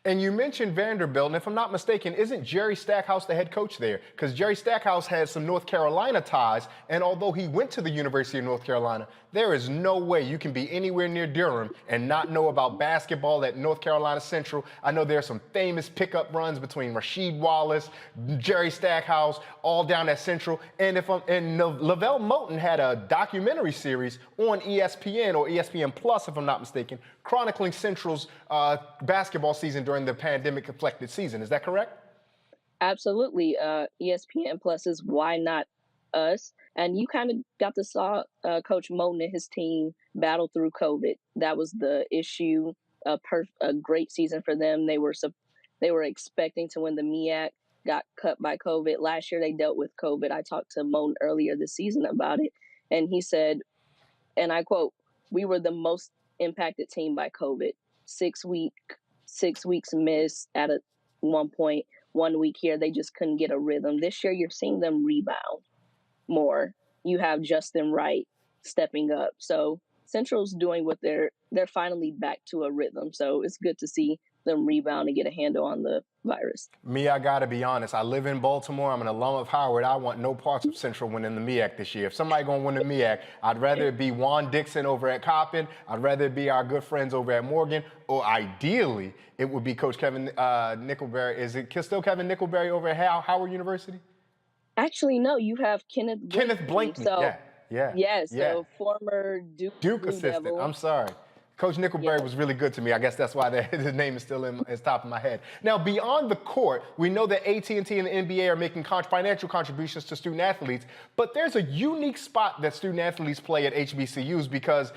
And you mentioned Vanderbilt, and if I'm not mistaken, isn't Jerry Stackhouse the head coach there? Because Jerry Stackhouse has some North Carolina ties, and although he went to the University of North Carolina, there is no way you can be anywhere near Durham and not know about basketball at North Carolina Central. I know there are some famous pickup runs between Rasheed Wallace, Jerry Stackhouse, all down at Central. And Lavelle Moulton had a documentary series on ESPN or ESPN Plus, if I'm not mistaken, chronicling Central's basketball season during the pandemic-afflicted season. Is that correct? Absolutely. ESPN Plus's Why Not Us? And you kind of got to saw Coach Moulton and his team battle through COVID. That was the issue. A great season for them. They were expecting to win the MEAC, got cut by COVID. Last year they dealt with COVID. I talked to Moulton earlier this season about it, and he said, and I quote, "We were the most impacted team by COVID. 6 weeks missed at one point, 1 week here. They just couldn't get a rhythm. This year, you're seeing them rebound more. You have Justin Wright stepping up. So Central's doing what they're finally back to a rhythm. So it's good to see them rebound and get a handle on the virus. Me, I gotta be honest. I live in Baltimore. I'm an alum of Howard. I want no parts of Central winning the MEAC this year. If somebody gonna win the MEAC, I'd rather it be Juan Dixon over at Coppin. I'd rather it be our good friends over at Morgan. Or ideally, it would be Coach Kevin Nickelberry. Is it still Kevin Nickelberry over at Howard University? Actually, no. You have Kenneth Blankman. So, yeah. So former Duke assistant. Devil. I'm sorry. Coach Nickelberry was really good to me. I guess that's why his name is still in the top of my head. Now, beyond the court, we know that AT&T and the NBA are making financial contributions to student athletes, but there's a unique spot that student athletes play at HBCUs because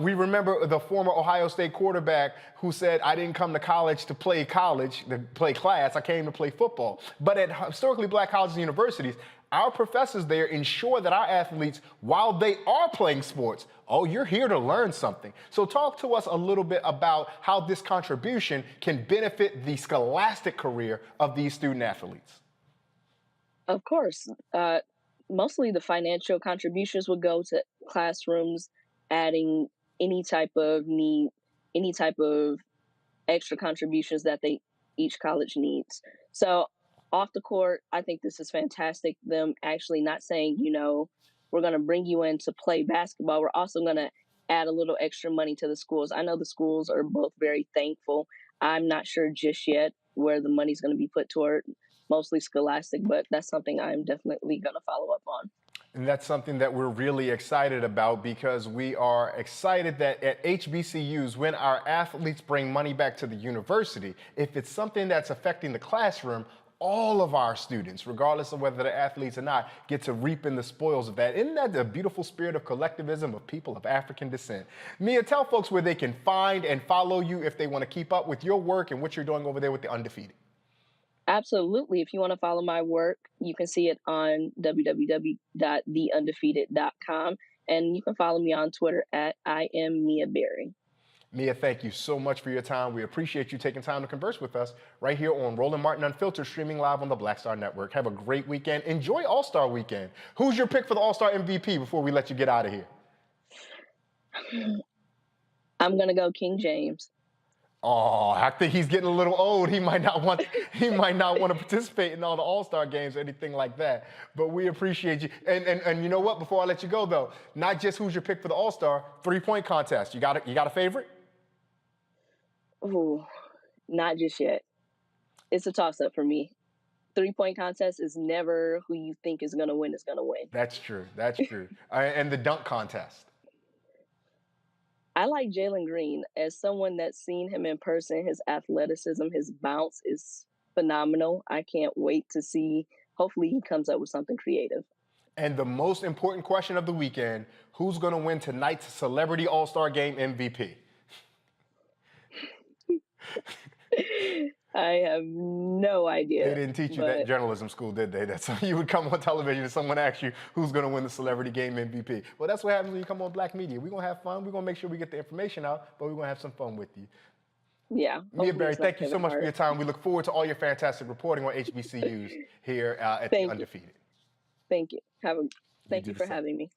we remember the former Ohio State quarterback who said, "I didn't come to college to play class, I came to play football." But at historically black colleges and universities, our professors there ensure that our athletes, while they are playing sports, you're here to learn something. So talk to us a little bit about how this contribution can benefit the scholastic career of these student athletes. Of course. Mostly the financial contributions would go to classrooms, adding any type of extra contributions that each college needs. So off the court, I think this is fantastic. Them actually not saying, we're going to bring you in to play basketball. We're also going to add a little extra money to the schools. I know the schools are both very thankful. I'm not sure just yet where the money's going to be put toward, mostly scholastic, but that's something I'm definitely going to follow up on. And that's something that we're really excited about because we are excited that at HBCUs, when our athletes bring money back to the university, if it's something that's affecting the classroom, all of our students, regardless of whether they're athletes or not, get to reap in the spoils of that. Isn't that the beautiful spirit of collectivism of people of African descent? Mia, tell folks where they can find and follow you if they want to keep up with your work and what you're doing over there with the Undefeated. Absolutely. If you want to follow my work, you can see it on www.theundefeated.com. And you can follow me on Twitter at I am Mia Berry. Mia, thank you so much for your time. We appreciate you taking time to converse with us right here on Roland Martin Unfiltered, streaming live on the Black Star Network. Have a great weekend. Enjoy All-Star Weekend. Who's your pick for the All-Star MVP before we let you get out of here? I'm going to go King James. Oh, I think he's getting a little old. He might not want to participate in all the All-Star games or anything like that. But we appreciate you. And you know what? Before I let you go, though, not just who's your pick for the All-Star, three-point contest. You got a favorite? Ooh, not just yet. It's a toss-up for me. Three-point contest is never who you think is going to win is going to win. That's true. That's true. And the dunk contest. I like Jalen Green. As someone that's seen him in person, his athleticism, his bounce is phenomenal. I can't wait to see. Hopefully he comes up with something creative. And the most important question of the weekend, who's going to win tonight's Celebrity All-Star Game MVP? I have no idea. They didn't teach you that in journalism school, did they? That you would come on television and someone asks you who's going to win the Celebrity Game MVP. Well, that's what happens when you come on Black Media. We're going to have fun. We're going to make sure we get the information out, but we're going to have some fun with you. Yeah. Mia Berry, thank you so much for your time. We look forward to all your fantastic reporting on HBCUs here at The Undefeated. Thank you. Thank you for having me.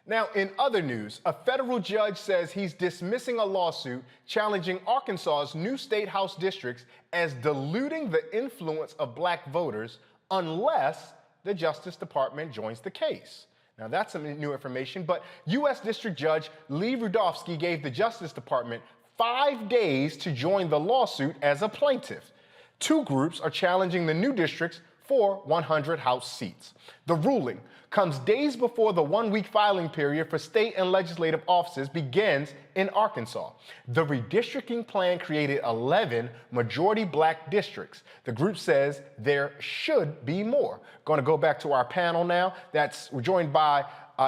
Now, in other news, a federal judge says he's dismissing a lawsuit challenging Arkansas's new state house districts as diluting the influence of black voters unless the Justice Department joins the case. Now, that's some new information, but U.S. District Judge Lee Rudofsky gave the Justice Department 5 days to join the lawsuit as a plaintiff. Two groups are challenging the new districts for 100 House seats. The ruling comes days before the one-week filing period for state and legislative offices begins in Arkansas. The redistricting plan created 11 majority black districts. The group says there should be more. Going to go back to our panel now. We're joined by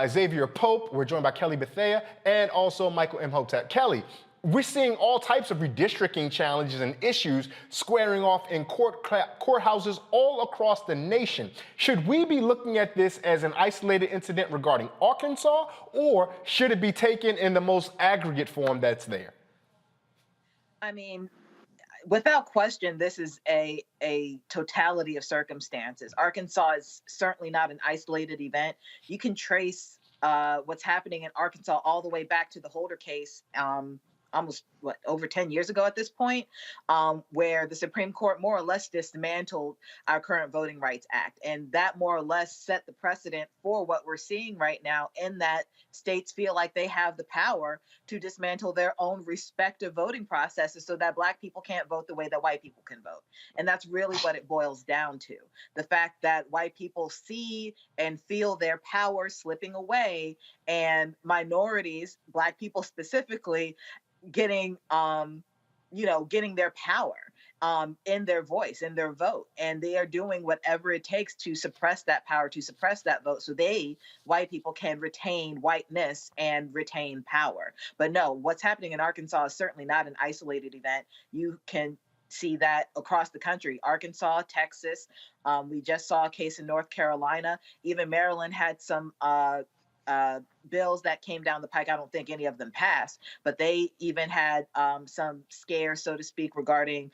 Xavier Pope, we're joined by Kelly Bethea, and also Michael Imhotep. Kelly, we're seeing all types of redistricting challenges and issues squaring off in courthouses all across the nation. Should we be looking at this as an isolated incident regarding Arkansas, or should it be taken in the most aggregate form that's there? I mean, without question, this is a totality of circumstances. Arkansas is certainly not an isolated event. You can trace what's happening in Arkansas all the way back to the Holder case, almost over 10 years ago at this point, where the Supreme Court more or less dismantled our current Voting Rights Act. And that more or less set the precedent for what we're seeing right now, in that states feel like they have the power to dismantle their own respective voting processes so that Black people can't vote the way that white people can vote. And that's really what it boils down to. The fact that white people see and feel their power slipping away, and minorities, Black people specifically, getting their power in their voice, in their vote. And they are doing whatever it takes to suppress that power, to suppress that vote, so white people, can retain whiteness and retain power. But no, what's happening in Arkansas is certainly not an isolated event. You can see that across the country. Arkansas, Texas, we just saw a case in North Carolina. Even Maryland had some bills that came down the pike. I don't think any of them passed, but they even had some scares, so to speak, regarding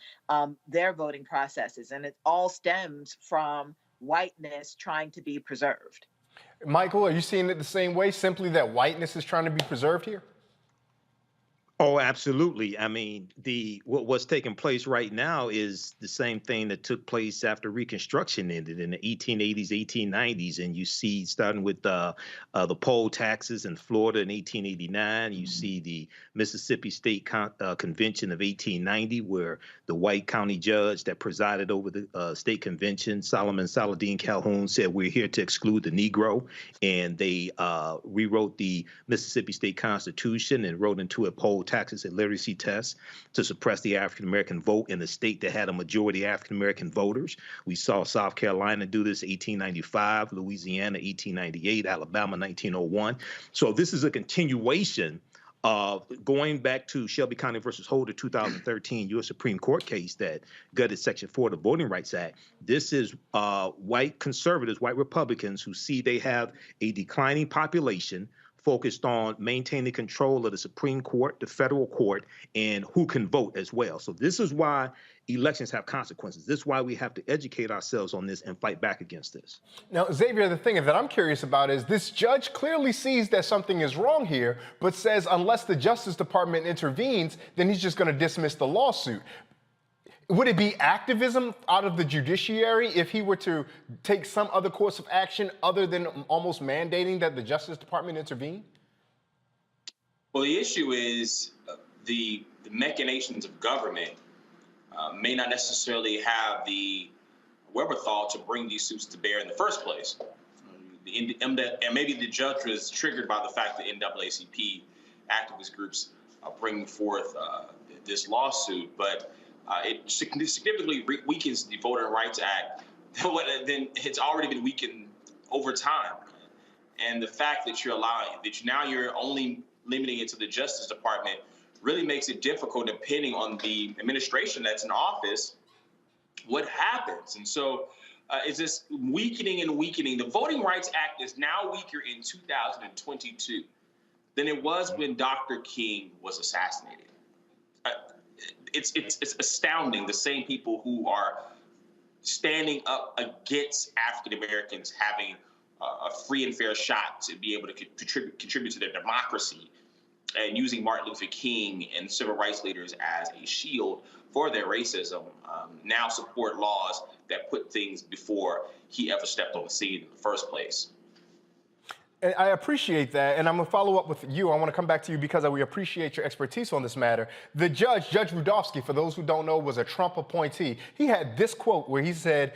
their voting processes. And it all stems from whiteness trying to be preserved. Michael, are you seeing it the same way, simply that whiteness is trying to be preserved here? Oh, absolutely. I mean, what's taking place right now is the same thing that took place after Reconstruction ended in the 1880s, 1890s. And you see, starting with the poll taxes in Florida in 1889, you see the Mississippi State Convention of 1890, where the white county judge that presided over the state convention, Solomon Saladin Calhoun, said, we're here to exclude the Negro. And they rewrote the Mississippi State Constitution and wrote into it poll taxes and literacy tests to suppress the African-American vote in a state that had a majority African-American voters. We saw South Carolina do this 1895, Louisiana 1898, Alabama 1901. So this is a continuation of going back to Shelby County versus Holder 2013 U.S. Supreme Court case that gutted Section 4 of the Voting Rights Act. This is white conservatives, white Republicans who see they have a declining population focused on maintaining control of the Supreme Court, the federal court, and who can vote as well. So this is why elections have consequences. This is why we have to educate ourselves on this and fight back against this. Now, Xavier, the thing that I'm curious about is this judge clearly sees that something is wrong here, but says unless the Justice Department intervenes, then he's just going to dismiss the lawsuit. Would it be activism out of the judiciary if he were to take some other course of action other than almost mandating that the Justice Department intervene? Well, the issue is the machinations of government may not necessarily have the wherewithal to bring these suits to bear in the first place. And maybe the judge was triggered by the fact that NAACP activist groups are bringing forth this lawsuit, but it significantly weakens the Voting Rights Act. Then it's already been weakened over time. And the fact that you're only limiting it to the Justice Department really makes it difficult, depending on the administration that's in office, what happens. And so it's just weakening and weakening. The Voting Rights Act is now weaker in 2022 than it was when Dr. King was assassinated. It's astounding, the same people who are standing up against African Americans having a free and fair shot to be able to contribute to their democracy, and using Martin Luther King and civil rights leaders as a shield for their racism, now support laws that put things before he ever stepped on the scene in the first place. And I appreciate that, and I'm going to follow up with you. I want to come back to you because we appreciate your expertise on this matter. The Judge Rudofsky, for those who don't know, was a Trump appointee. He had this quote where he said,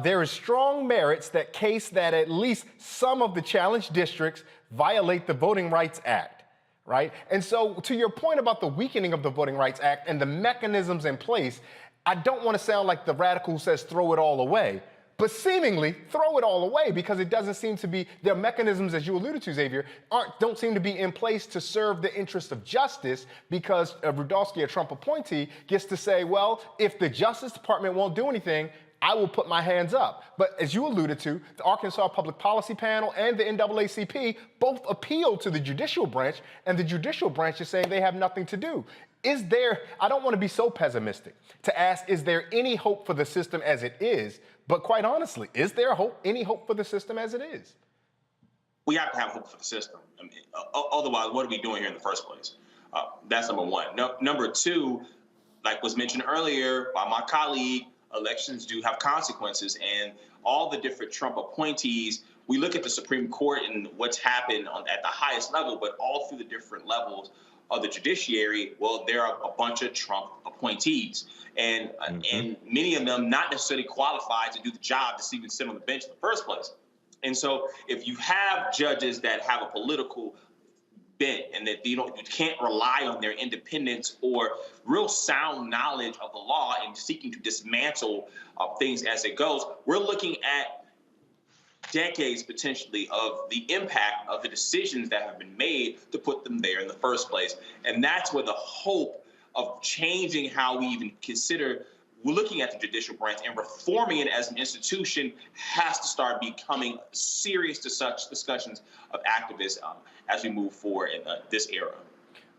there is strong merits that case that at least some of the challenged districts violate the Voting Rights Act, right? And so to your point about the weakening of the Voting Rights Act and the mechanisms in place, I don't want to sound like the radical who says throw it all away, but seemingly throw it all away, because it doesn't seem to be, their mechanisms, as you alluded to, Xavier, don't seem to be in place to serve the interest of justice, because Rudofsky, a Trump appointee, gets to say, well, if the Justice Department won't do anything, I will put my hands up. But as you alluded to, the Arkansas Public Policy Panel and the NAACP both appealed to the judicial branch, and the judicial branch is saying they have nothing to do. Is there, I don't want to be so pessimistic to ask, is there any hope for the system as it is? But quite honestly, is there any hope for the system as it is? We have to have hope for the system. I mean, otherwise, what are we doing here in the first place? That's number one. Number two, like was mentioned earlier by my colleague, elections do have consequences, and all the different Trump appointees, we look at the Supreme Court and what's happened at the highest level, but all through the different levels of the judiciary, well, there are a bunch of Trump appointees, and many of them not necessarily qualified to do the job to even sit on the bench in the first place. And so if you have judges that have a political bent and that you can't rely on their independence or real sound knowledge of the law and seeking to dismantle things as it goes, we're looking at decades potentially of the impact of the decisions that have been made to put them there in the first place. And that's where the hope of changing how we even consider looking at the judicial branch and reforming it as an institution has to start becoming serious to such discussions of activists as we move forward in this era.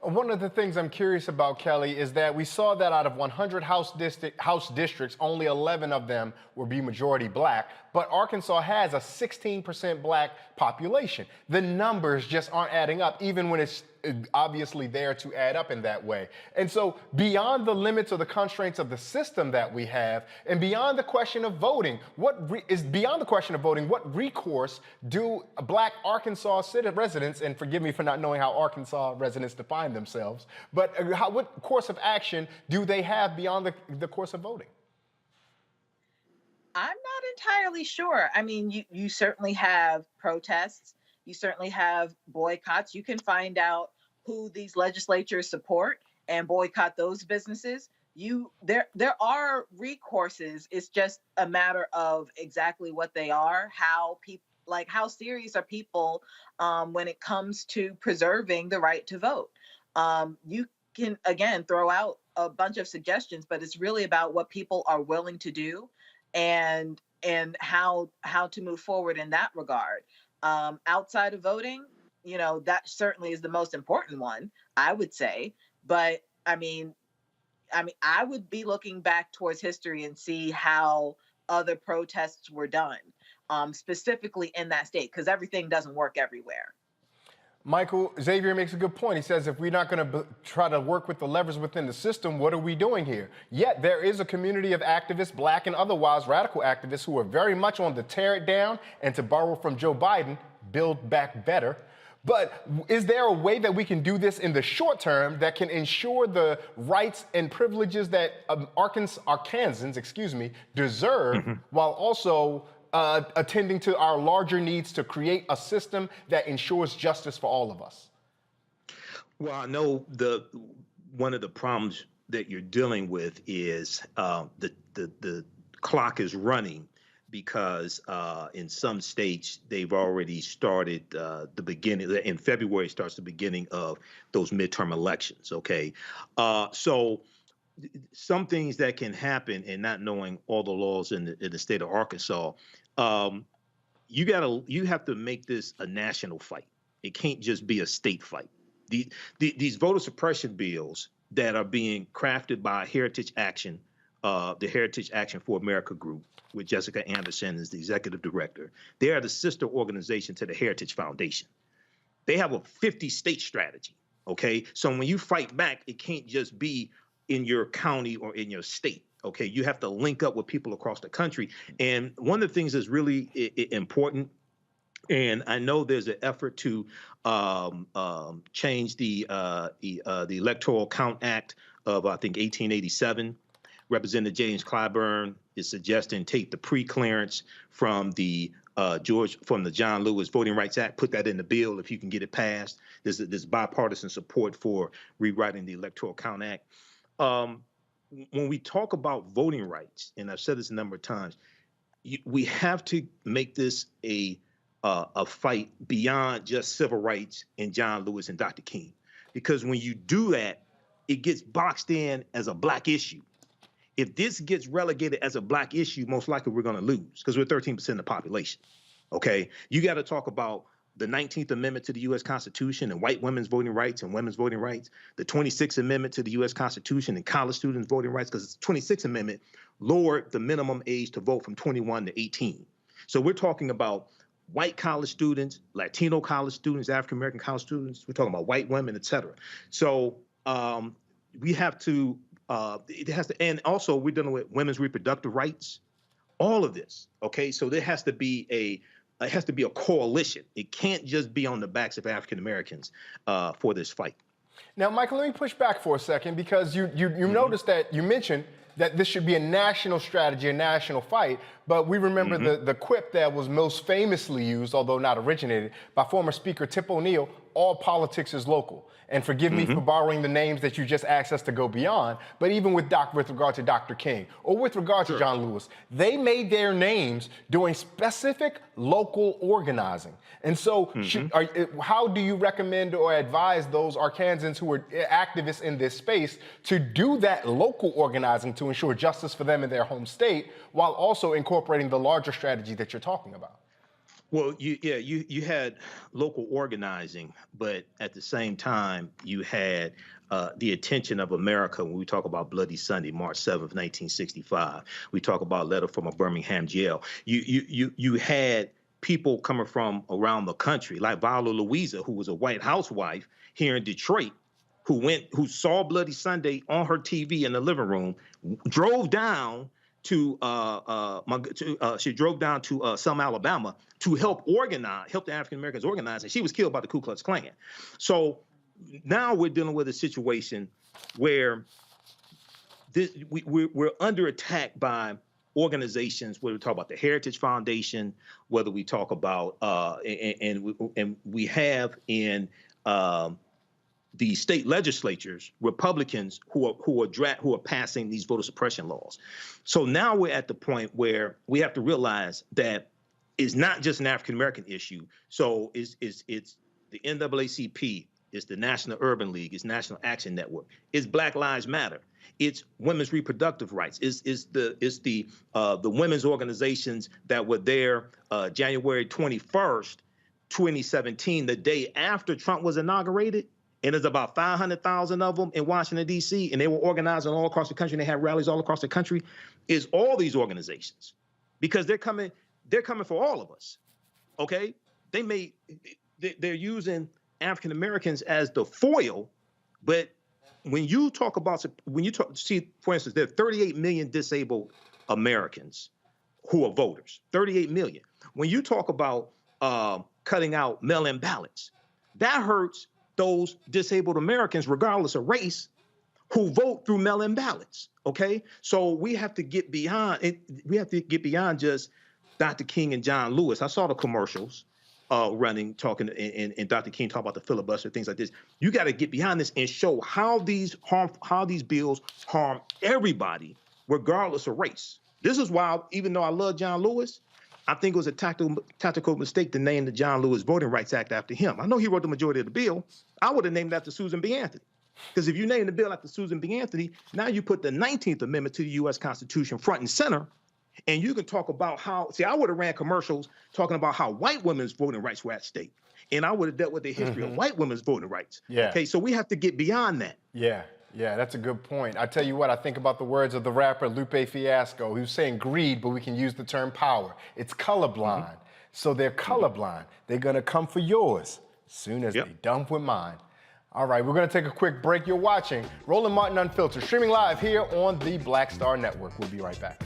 One of the things I'm curious about, Kelly, is that we saw that out of 100 House districts, only 11 of them will be majority black, but Arkansas has a 16% black population. The numbers just aren't adding up, even when it's obviously there to add up in that way. And so beyond the limits or the constraints of the system that we have, and beyond the question of voting, what recourse do black Arkansas residents, and forgive me for not knowing how Arkansas residents define themselves, but what course of action do they have beyond the course of voting? I'm not entirely sure. I mean, you certainly have protests. You certainly have boycotts. You can find out who these legislatures support and boycott those businesses. There are recourses. It's just a matter of exactly what they are, how serious are people when it comes to preserving the right to vote. You can, again, throw out a bunch of suggestions, but it's really about what people are willing to do and how to move forward in that regard. Outside of voting, that certainly is the most important one, I would say. But I mean, I would be looking back towards history and see how other protests were done, specifically in that state, because everything doesn't work everywhere. Michael, Xavier makes a good point. He says, if we're not going to try to work with the levers within the system, what are we doing here? Yet there is a community of activists, black and otherwise radical activists, who are very much on the tear it down and, to borrow from Joe Biden, build back better. But is there a way that we can do this in the short term that can ensure the rights and privileges that Arkansans deserve, while also attending to our larger needs to create a system that ensures justice for all of us? Well, I know one of the problems that you're dealing with is the clock is running because in some states they've already started the beginning. In February starts the beginning of those midterm elections. Okay, so some things that can happen, and not knowing all the laws in the state of Arkansas, you have to make this a national fight. It can't just be a state fight. These voter suppression bills that are being crafted by Heritage Action, the Heritage Action for America group, with Jessica Anderson as the executive director. They are the sister organization to the Heritage Foundation. They have a 50-state strategy, okay? So when you fight back, it can't just be in your county or in your state, okay? You have to link up with people across the country. And one of the things that's really important, and I know there's an effort to change the Electoral Count Act of, I think, 1887. Representative James Clyburn is suggesting take the pre-clearance from the John Lewis Voting Rights Act, put that in the bill if you can get it passed. There's bipartisan support for rewriting the Electoral Count Act. When we talk about voting rights, and I've said this a number of times, we have to make this a fight beyond just civil rights and John Lewis and Dr. King, because when you do that, it gets boxed in as a Black issue. If this gets relegated as a Black issue, most likely we're going to lose because we're 13% of the population. Okay, you got to talk about the 19th Amendment to the U.S. Constitution and white women's voting rights and women's voting rights, the 26th Amendment to the U.S. Constitution and college students' voting rights, because the 26th Amendment lowered the minimum age to vote from 21 to 18. So we're talking about white college students, Latino college students, African-American college students. We're talking about white women, et cetera. So we have to, it has to, and also we're dealing with women's reproductive rights, all of this, okay? So there has to be a coalition. It can't just be on the backs of African-Americans for this fight. Now, Michael, let me push back for a second, because you noticed that you mentioned that this should be a national strategy, a national fight, but we remember the quip that was most famously used, although not originated, by former Speaker Tip O'Neill: all politics is local. And forgive me for borrowing the names that you just asked us to go beyond, but even with regard to Dr. King or with regard to John Lewis, they made their names doing specific local organizing. And so how do you recommend or advise those Arkansans who are activists in this space to do that local organizing to ensure justice for them in their home state, while also incorporating the larger strategy that you're talking about? Well, you had local organizing, but at the same time, you had the attention of America when we talk about Bloody Sunday, March 7th, 1965. We talk about a letter from a Birmingham jail. You had people coming from around the country, like Viola Louisa, who was a white housewife here in Detroit, who saw Bloody Sunday on her TV in the living room, drove down to Selma, Alabama, to help the African Americans organize, and she was killed by the Ku Klux Klan. So now we're dealing with a situation where we're under attack by organizations, whether we talk about the Heritage Foundation, whether we talk about and we have in the state legislatures, Republicans who are passing these voter suppression laws. So now we're at the point where we have to realize that it's not just an African-American issue. So it's the NAACP, it's the National Urban League, it's National Action Network, it's Black Lives Matter, it's women's reproductive rights, it's the women's organizations that were there January 21st, 2017, the day after Trump was inaugurated. And there's about 500,000 of them in Washington, D.C., and they were organizing all across the country, and they had rallies all across the country. Is all these organizations, because they're coming for all of us, okay? They're using African Americans as the foil, but when you talk, see, for instance, there are 38 million disabled Americans who are voters, 38 million. When you talk about cutting out mail-in ballots, that hurts those disabled Americans, regardless of race, who vote through mail-in ballots, okay? So we have to get beyond it. We have to get beyond just Dr. King and John Lewis. I saw the commercials running, talking, and Dr. King talk about the filibuster, things like this. You got to get behind this and show how these bills harm everybody, regardless of race. This is why, even though I love John Lewis, I think it was a tactical mistake to name the John Lewis Voting Rights Act after him. I know he wrote the majority of the bill. I would have named it after Susan B. Anthony. Because if you name the bill after Susan B. Anthony, now you put the 19th Amendment to the U.S. Constitution front and center, and you can talk about how, see, I would have ran commercials talking about how white women's voting rights were at stake. And I would have dealt with the history of white women's voting rights. Yeah. Okay, so we have to get beyond that. Yeah, that's a good point. I tell you what, I think about the words of the rapper Lupe Fiasco, who's saying greed, but we can use the term power. It's colorblind. So they're colorblind. They're gonna come for yours as soon as they done with mine. All right, we're gonna take a quick break. You're watching Roland Martin Unfiltered, streaming live here on the Black Star Network. We'll be right back.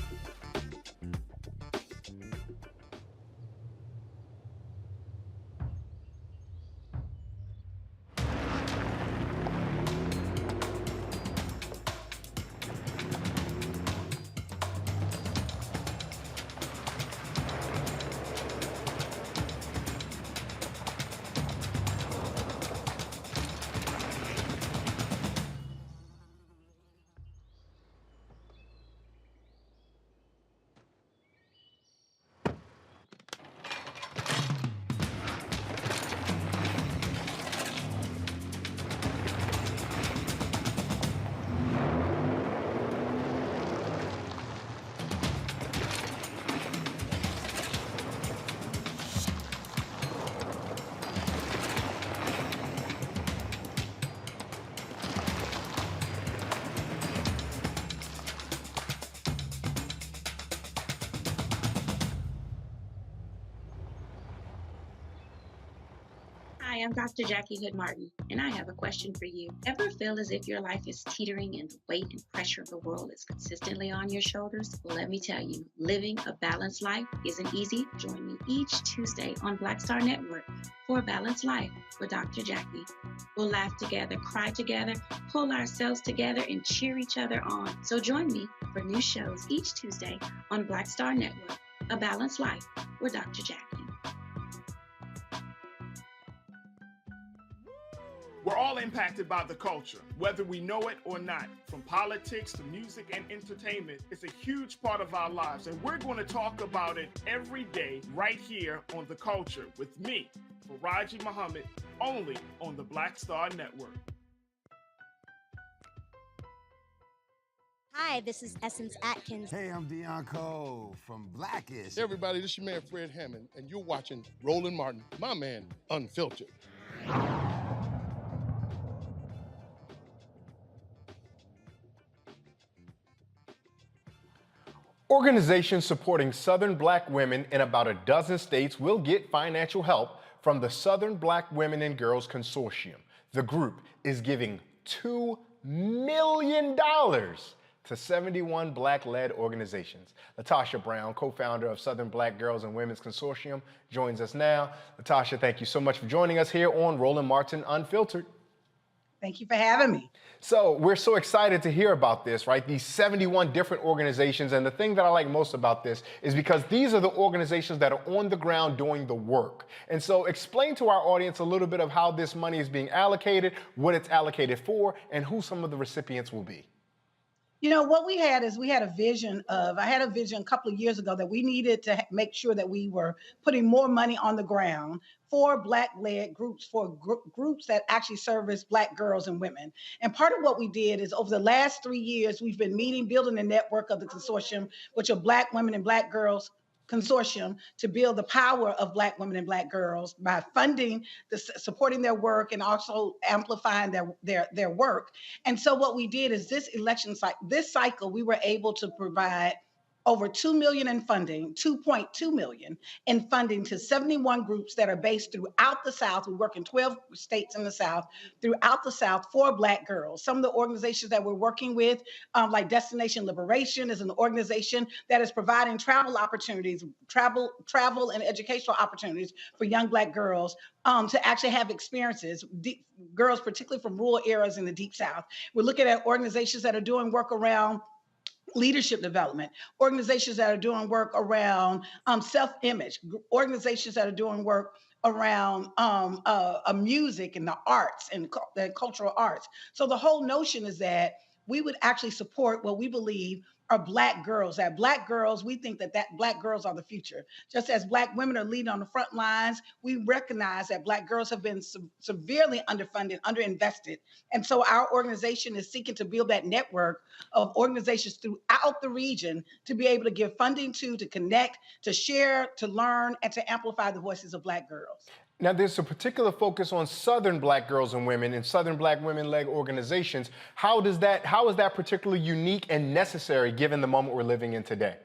Hi, I'm Dr. Jackie Hood Martin, and I have a question for you. Ever feel as if your life is teetering and the weight and pressure of the world is consistently on your shoulders? Well, let me tell you, living a balanced life isn't easy. Join me each Tuesday on Black Star Network for a Balanced Life with Dr. Jackie. We'll laugh together, cry together, pull ourselves together, and cheer each other on. So join me for new shows each Tuesday on Black Star Network, A Balanced Life with Dr. Jackie. We're all impacted by the culture, whether we know it or not. From politics to music and entertainment, it's a huge part of our lives, and we're going to talk about it every day right here on The Culture with me, Faraji Muhammad, only on the Black Star Network. Hi, this is Essence Atkins. Hey, I'm Deion Cole from Blackish. Hey everybody, this is your man Fred Hammond, and you're watching Roland Martin, my man, Unfiltered. Organizations supporting Southern Black women in about a dozen states will get financial help from the Southern Black Women and Girls Consortium. The group is giving $2 million to 71 Black-led organizations. Latasha Brown, co-founder of Southern Black Girls and Women's Consortium, joins us now. Latasha, thank you so much for joining us here on Roland Martin Unfiltered. Thank you for having me. So we're so excited to hear about this, right? These 71 different organizations. And the thing that I like most about this is because these are the organizations that are on the ground doing the work. And so explain to our audience a little bit of how this money is being allocated, what it's allocated for, and who some of the recipients will be. You know, what we had is I had a vision a couple of years ago that we needed to make sure that we were putting more money on the ground for Black-led groups, for groups that actually service Black girls and women. And part of what we did is over the last 3 years, we've been building a network of the consortium, which are Black women and Black girls consortium, to build the power of Black women and Black girls by funding, supporting their work, and also amplifying their work. And so what we did is this cycle, we were able to provide over $2 million in funding, $2.2 million in funding to 71 groups that are based throughout the South. We work in 12 states in the South, throughout the South, for Black girls. Some of the organizations that we're working with, like Destination Liberation, is an organization that is providing travel opportunities, travel and educational opportunities for young Black girls to actually have experiences, girls particularly from rural areas in the Deep South. We're looking at organizations that are doing work around leadership development, organizations that are doing work around self-image, organizations that are doing work around music and the arts and the cultural arts. So the whole notion is that we would actually support what we believe are Black girls. That Black girls, we think that Black girls are the future. Just as Black women are leading on the front lines, we recognize that Black girls have been severely underfunded, underinvested. And so our organization is seeking to build that network of organizations throughout the region to be able to give funding to connect, to share, to learn, and to amplify the voices of Black girls. Now, there's a particular focus on Southern Black girls and women and Southern Black women-led organizations. How is that particularly unique and necessary given the moment we're living in today?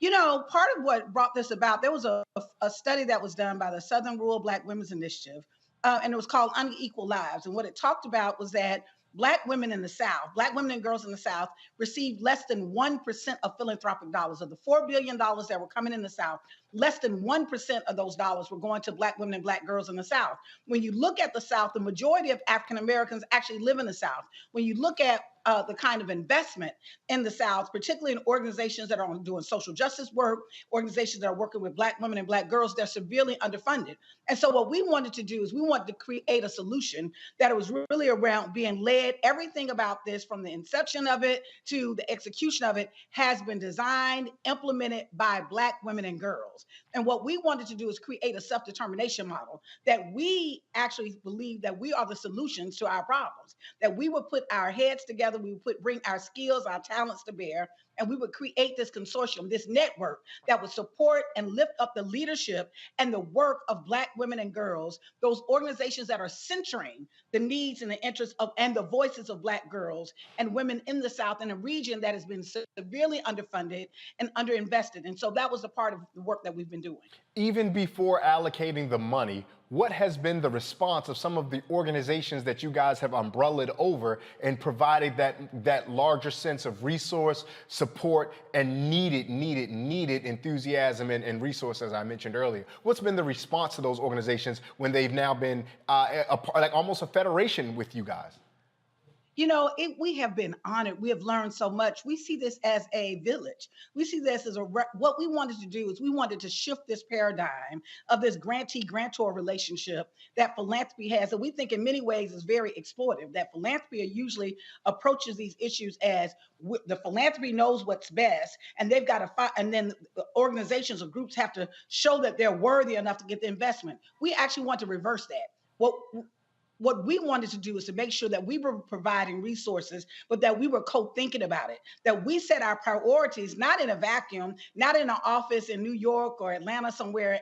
You know, part of what brought this about, there was a study that was done by the Southern Rural Black Women's Initiative, and it was called Unequal Lives. And what it talked about was that Black women in the South, Black women and girls in the South, received less than 1% of philanthropic dollars. Of the $4 billion that were coming in the South, less than 1% of those dollars were going to Black women and Black girls in the South. When you look at the South, the majority of African Americans actually live in the South. When you look at the kind of investment in the South, particularly in organizations that are doing social justice work, organizations that are working with Black women and Black girls, they're severely underfunded. And so what we wanted to do is we wanted to create a solution that was really around being led. Everything about this, from the inception of it to the execution of it, has been designed, implemented by Black women and girls. And what we wanted to do is create a self-determination model that we actually believe that we are the solutions to our problems, that we would put our heads together, we would bring our skills, our talents to bear, and we would create this consortium, this network that would support and lift up the leadership and the work of Black women and girls, those organizations that are centering the needs and the interests of and the voices of Black girls and women in the South, in a region that has been severely underfunded and underinvested. And so that was a part of the work that we've been doing. Even before allocating the money, what has been the response of some of the organizations that you guys have umbrellaed over and provided that larger sense of resource, support, and needed enthusiasm and resource, as I mentioned earlier? What's been the response to those organizations when they've now been like almost a federation with you guys? You know, we have been honored. We have learned so much. We see this as a village. We see this as what we wanted to do is we wanted to shift this paradigm of this grantee-grantor relationship that philanthropy has, that we think in many ways is very exploitive, that philanthropy usually approaches these issues as the philanthropy knows what's best, and they've got to find, and then the organizations or groups have to show that they're worthy enough to get the investment. We actually want to reverse that. What we wanted to do is to make sure that we were providing resources, but that we were co-thinking about it, that we set our priorities, not in a vacuum, not in an office in New York or Atlanta somewhere,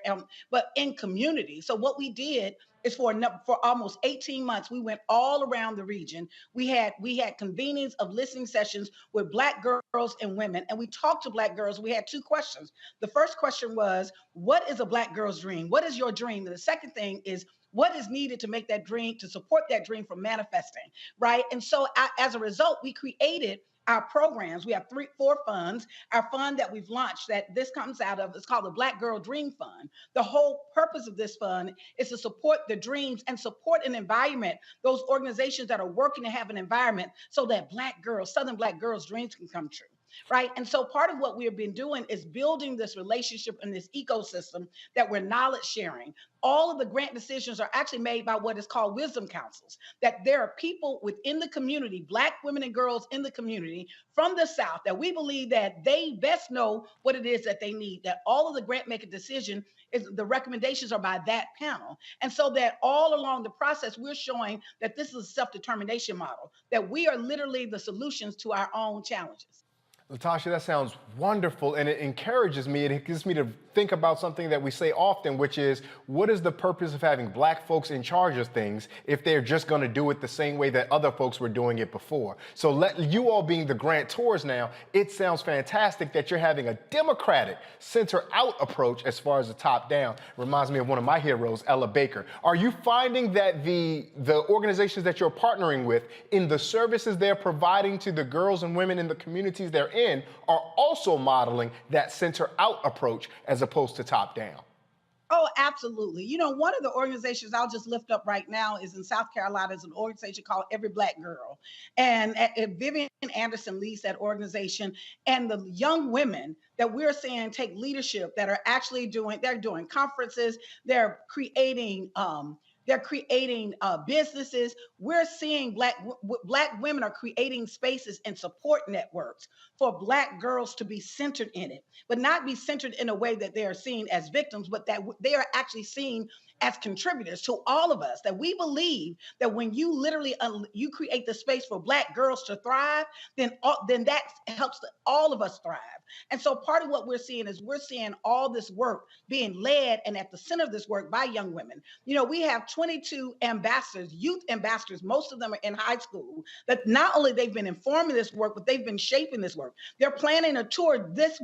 but in community. So what we did is for almost 18 months, we went all around the region. We had convenings of listening sessions with Black girls and women, and we talked to Black girls. We had two questions. The first question was, what is a Black girl's dream? What is your dream? And the second thing is, what is needed to make that dream, to support that dream from manifesting, right? And so as a result, we created our programs. We have 4 funds. Our fund that we've launched that this comes out of is called the Black Girl Dream Fund. The whole purpose of this fund is to support the dreams and support an environment, those organizations that are working to have an environment so that Black girls, Southern Black girls' dreams can come true. Right. And so part of what we have been doing is building this relationship and this ecosystem that we're knowledge sharing. All of the grant decisions are actually made by what is called wisdom councils, that there are people within the community, Black women and girls in the community from the South, that we believe that they best know what it is that they need, that all of the grant making decision is the recommendations are by that panel. And so that all along the process, we're showing that this is a self-determination model, that we are literally the solutions to our own challenges. Latasha, that sounds wonderful, and it encourages me. It gets me to think about something that we say often, which is, what is the purpose of having Black folks in charge of things if they're just going to do it the same way that other folks were doing it before? So you all being the grantors now, it sounds fantastic that you're having a democratic center-out approach as far as the top-down. Reminds me of one of my heroes, Ella Baker. Are you finding that the organizations that you're partnering with, in the services they're providing to the girls and women in the communities they're in, are also modeling that center-out approach as opposed to top-down? Oh, absolutely. You know, one of the organizations I'll just lift up right now is in South Carolina. Is an organization called Every Black Girl. And Vivian Anderson leads that organization. And the young women that we're seeing take leadership that are actually doing conferences, they're creating They're creating businesses. We're seeing Black women are creating spaces and support networks for Black girls to be centered in it, but not be centered in a way that they are seen as victims, but that they are actually seen as contributors to all of us. That we believe that when you literally you create the space for Black girls to thrive, then that helps all of us thrive. And so part of what we're seeing is we're seeing all this work being led and at the center of this work by young women. You know, we have 22 ambassadors, youth ambassadors. Most of them are in high school, that not only they've been informing this work, but they've been shaping this work. They're planning a tour this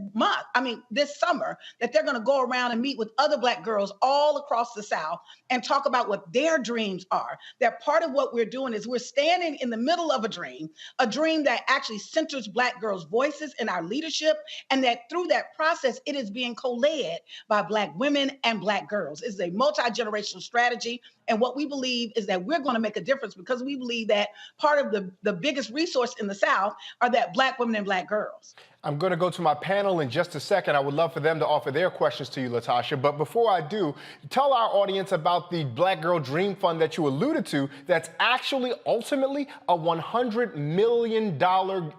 summer, that they're going to go around and meet with other Black girls all across the South and talk about what their dreams are. That part of what we're doing is we're standing in the middle of a dream that actually centers Black girls' voices in our leadership, and that through that process, it is being co-led by Black women and Black girls. It's a multi-generational strategy. And what we believe is that we're going to make a difference, because we believe that part of the biggest resource in the South are that Black women and Black girls. I'm going to go to my panel in just a second. I would love for them to offer their questions to you, Latasha. But before I do, tell our audience about the Black Girl Dream Fund that you alluded to, that's actually ultimately a $100 million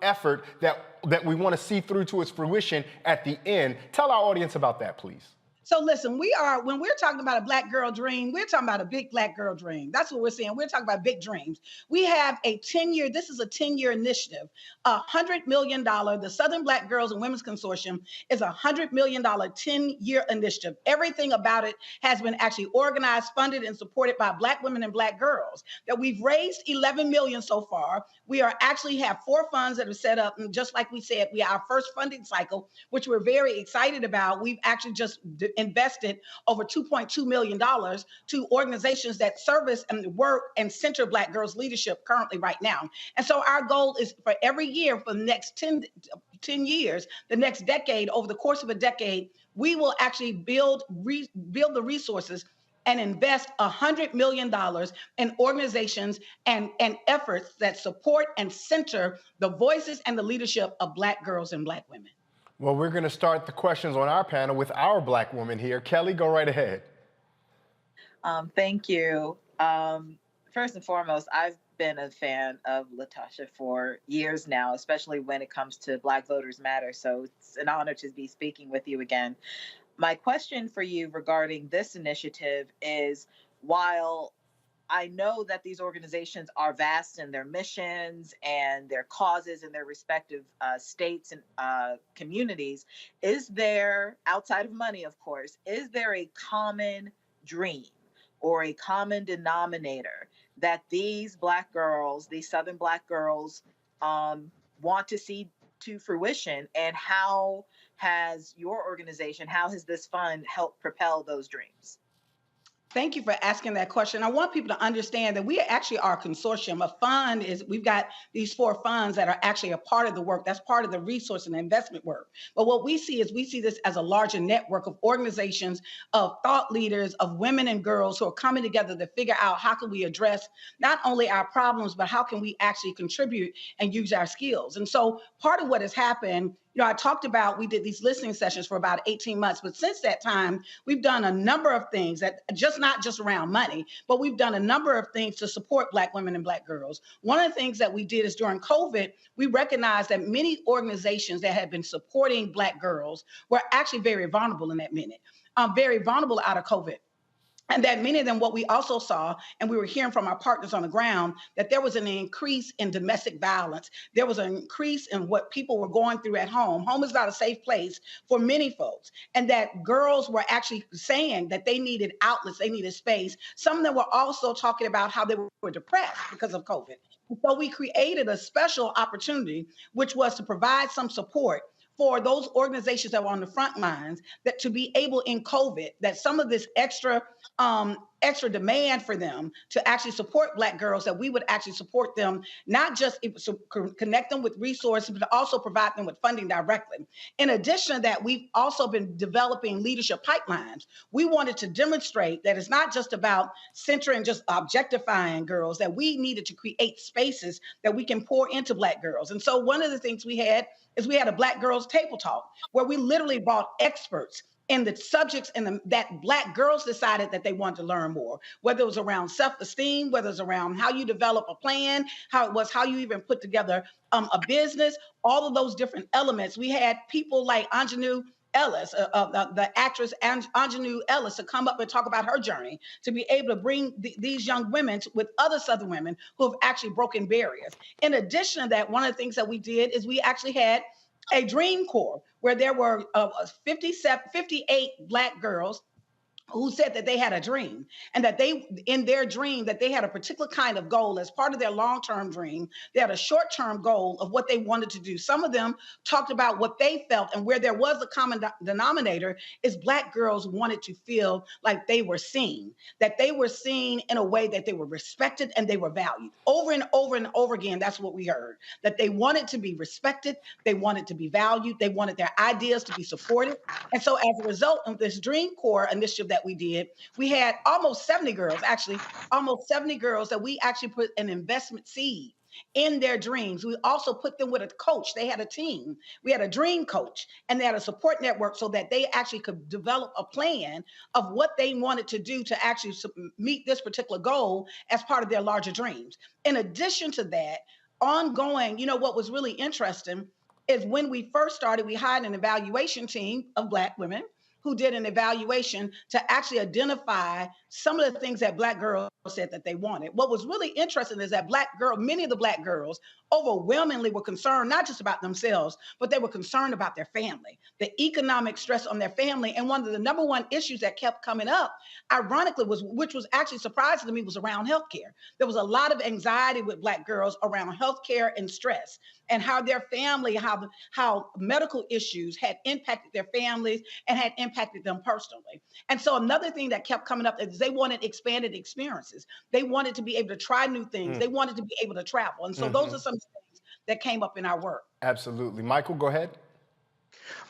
effort that we want to see through to its fruition at the end. Tell our audience about that, please. So listen, when we're talking about a Black girl dream, we're talking about a big Black girl dream. That's what we're saying. We're talking about big dreams. We have this is a 10-year initiative, $100 million. The Southern Black Girls and Women's Consortium is a $100 million 10-year initiative. Everything about it has been actually organized, funded, and supported by Black women and Black girls. That we've raised $11 million so far. We actually have 4 funds that are set up. And just like we said, we our first funding cycle, which we're very excited about. We've actually just invested over $2.2 million to organizations that service and work and center Black girls' leadership currently right now. And so our goal is for every year for the next 10 years, the next decade, over the course of a decade, we will actually build the resources and invest $100 million in organizations and efforts that support and center the voices and the leadership of Black girls and Black women. Well, we're going to start the questions on our panel with our Black woman here. Kelly, go right ahead. Thank you. First and foremost, I've been a fan of Latasha for years now, especially when it comes to Black Voters Matter. So it's an honor to be speaking with you again. My question for you regarding this initiative is, while I know that these organizations are vast in their missions and their causes in their respective states and communities, is there, outside of money, of course, is there a common dream or a common denominator that these Black girls, these Southern Black girls, want to see to fruition? And how has your organization, how has this fund helped propel those dreams? Thank you for asking that question. I want people to understand that we actually are a consortium. A fund is, we've got these 4 funds that are actually a part of the work. That's part of the resource and investment work. But what we see is we see this as a larger network of organizations, of thought leaders, of women and girls who are coming together to figure out how can we address not only our problems, but how can we actually contribute and use our skills. And so part of what has happened, you know, I talked about, we did these listening sessions for about 18 months, but since that time, we've done a number of things that not just around money, but we've done a number of things to support Black women and Black girls. One of the things that we did is during COVID, we recognized that many organizations that had been supporting Black girls were actually very vulnerable in that minute, very vulnerable out of COVID. And that many of them, what we also saw, and we were hearing from our partners on the ground, that there was an increase in domestic violence. There was an increase in what people were going through at home. Home is not a safe place for many folks. And that girls were actually saying that they needed outlets, they needed space. Some of them were also talking about how they were depressed because of COVID. So we created a special opportunity, which was to provide some support for those organizations that were on the front lines, that to be able in COVID, that some of this extra demand for them to actually support Black girls, that we would actually support them, not just connect them with resources, but also provide them with funding directly. In addition to that, we've also been developing leadership pipelines. We wanted to demonstrate that it's not just about centering, just objectifying girls, that we needed to create spaces that we can pour into Black girls. And so one of the things we had is we had a Black Girls Table Talk, where we literally brought experts in the subjects that Black girls decided that they wanted to learn more, whether it was around self-esteem, whether it's around how you develop a plan, how you even put together a business, all of those different elements. We had people like Anjanou Ellis, the actress Anjanou Ellis, to come up and talk about her journey, to be able to bring these young women with other Southern women who have actually broken barriers. In addition to that, one of the things that we did is we actually had a dream corps where there were 58 Black girls who said that they had a dream, and that in their dream, that they had a particular kind of goal as part of their long-term dream. They had a short-term goal of what they wanted to do. Some of them talked about what they felt, and where there was a common denominator is Black girls wanted to feel like they were seen, that they were seen in a way that they were respected and they were valued. Over and over and over again, that's what we heard, that they wanted to be respected, they wanted to be valued, they wanted their ideas to be supported. And so as a result of this Dream Corps initiative that we did, we had almost 70 girls that we actually put an investment seed in their dreams. We also put them with a coach. They had a team. We had a dream coach, and they had a support network so that they actually could develop a plan of what they wanted to do to actually meet this particular goal as part of their larger dreams. In addition to that, ongoing, what was really interesting is when we first started, we hired an evaluation team of Black women who did an evaluation to actually identify some of the things that Black girls said that they wanted. What was really interesting is that many of the Black girls overwhelmingly were concerned not just about themselves, but they were concerned about their family, the economic stress on their family. And one of the number one issues that kept coming up, ironically, which was actually surprising to me, was around healthcare. There was a lot of anxiety with Black girls around healthcare and stress, and how their family, how medical issues had impacted their families and had impacted them personally. And so another thing that kept coming up is they wanted expanded experiences. They wanted to be able to try new things. They wanted to be able to travel. And so those are some things that came up in our work. Absolutely. Michael, go ahead.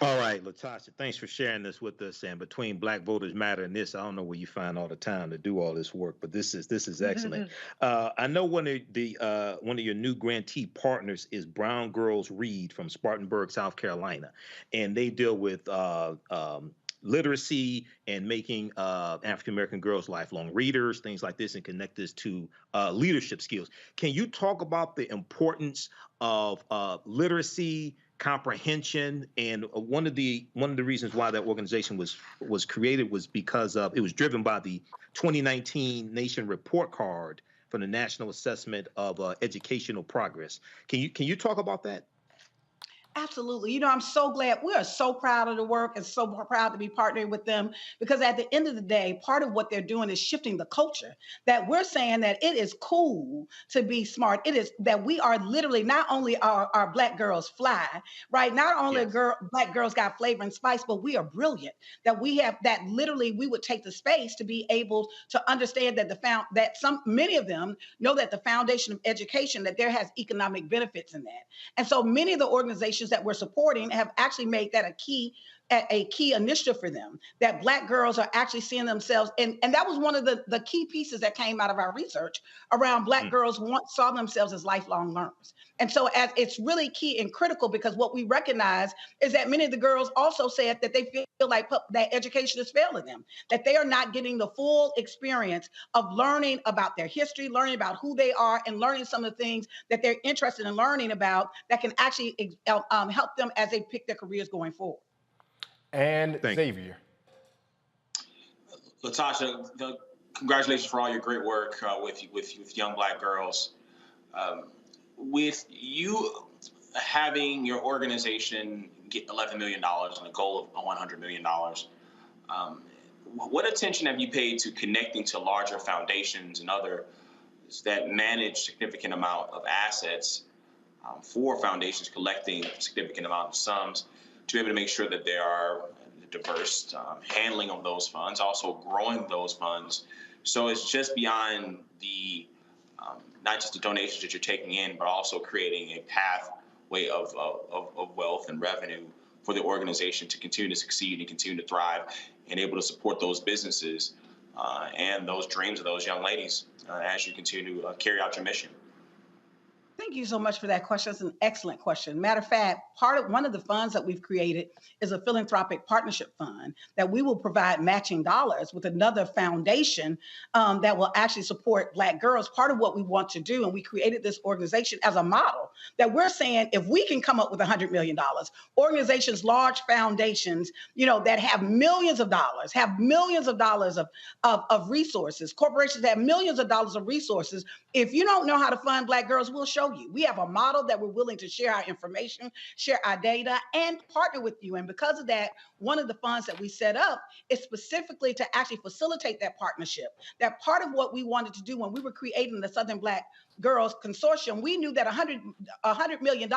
All right, Latasha, thanks for sharing this with us. And between Black Voters Matter and this, I don't know where you find all the time to do all this work, but this is excellent. I know one of your new grantee partners is Brown Girls Read from Spartanburg, South Carolina, and they deal with literacy and making African American girls lifelong readers, things like this, and connect this to leadership skills. Can you talk about the importance of literacy, comprehension? And one of the reasons why that organization was created was because it was driven by the 2019 Nation Report Card from the National Assessment of Educational Progress. Can you talk about that? Absolutely. I'm so glad. We are so proud of the work and so proud to be partnering with them, because at the end of the day, part of what they're doing is shifting the culture, that we're saying that it is cool to be smart. It is that we are literally, not only are Black girls fly, right? Not only Black girls got flavor and spice, but we are brilliant, that we have, that literally we would take the space to be able to understand that many of them know that the foundation of education, that there has economic benefits in that. And so many of the organizations that we're supporting have actually made that a key initiative for them, that Black girls are actually seeing themselves. And that was one of the key pieces that came out of our research around Black girls saw themselves as lifelong learners. And so as it's really key and critical, because what we recognize is that many of the girls also said that they feel like that education is failing them, that they are not getting the full experience of learning about their history, learning about who they are, and learning some of the things that they're interested in learning about that can actually help them as they pick their careers going forward. And Xavier. Latasha, congratulations for all your great work with young Black girls. With you having your organization get $11 million and a goal of $100 million, what attention have you paid to connecting to larger foundations and others that manage significant amount of assets for foundations collecting significant amount of sums to be able to make sure that there are diverse handling of those funds, also growing those funds? So it's just beyond the not just the donations that you're taking in, but also creating a pathway of wealth and revenue for the organization to continue to succeed and continue to thrive and able to support those businesses and those dreams of those young ladies as you continue to carry out your mission. Thank you so much for that question. That's an excellent question. Matter of fact, one of the funds that we've created is a philanthropic partnership fund that we will provide matching dollars with another foundation that will actually support Black girls. Part of what we want to do, and we created this organization as a model that we're saying if we can come up with $100 million, organizations, large foundations, that have millions of dollars of resources, corporations that have millions of dollars of resources. If you don't know how to fund Black girls, we'll show you. We have a model that we're willing to share our information, share our data, and partner with you. And because of that, one of the funds that we set up is specifically to actually facilitate that partnership. That part of what we wanted to do when we were creating the Southern Black Girls Consortium, we knew that $100 million,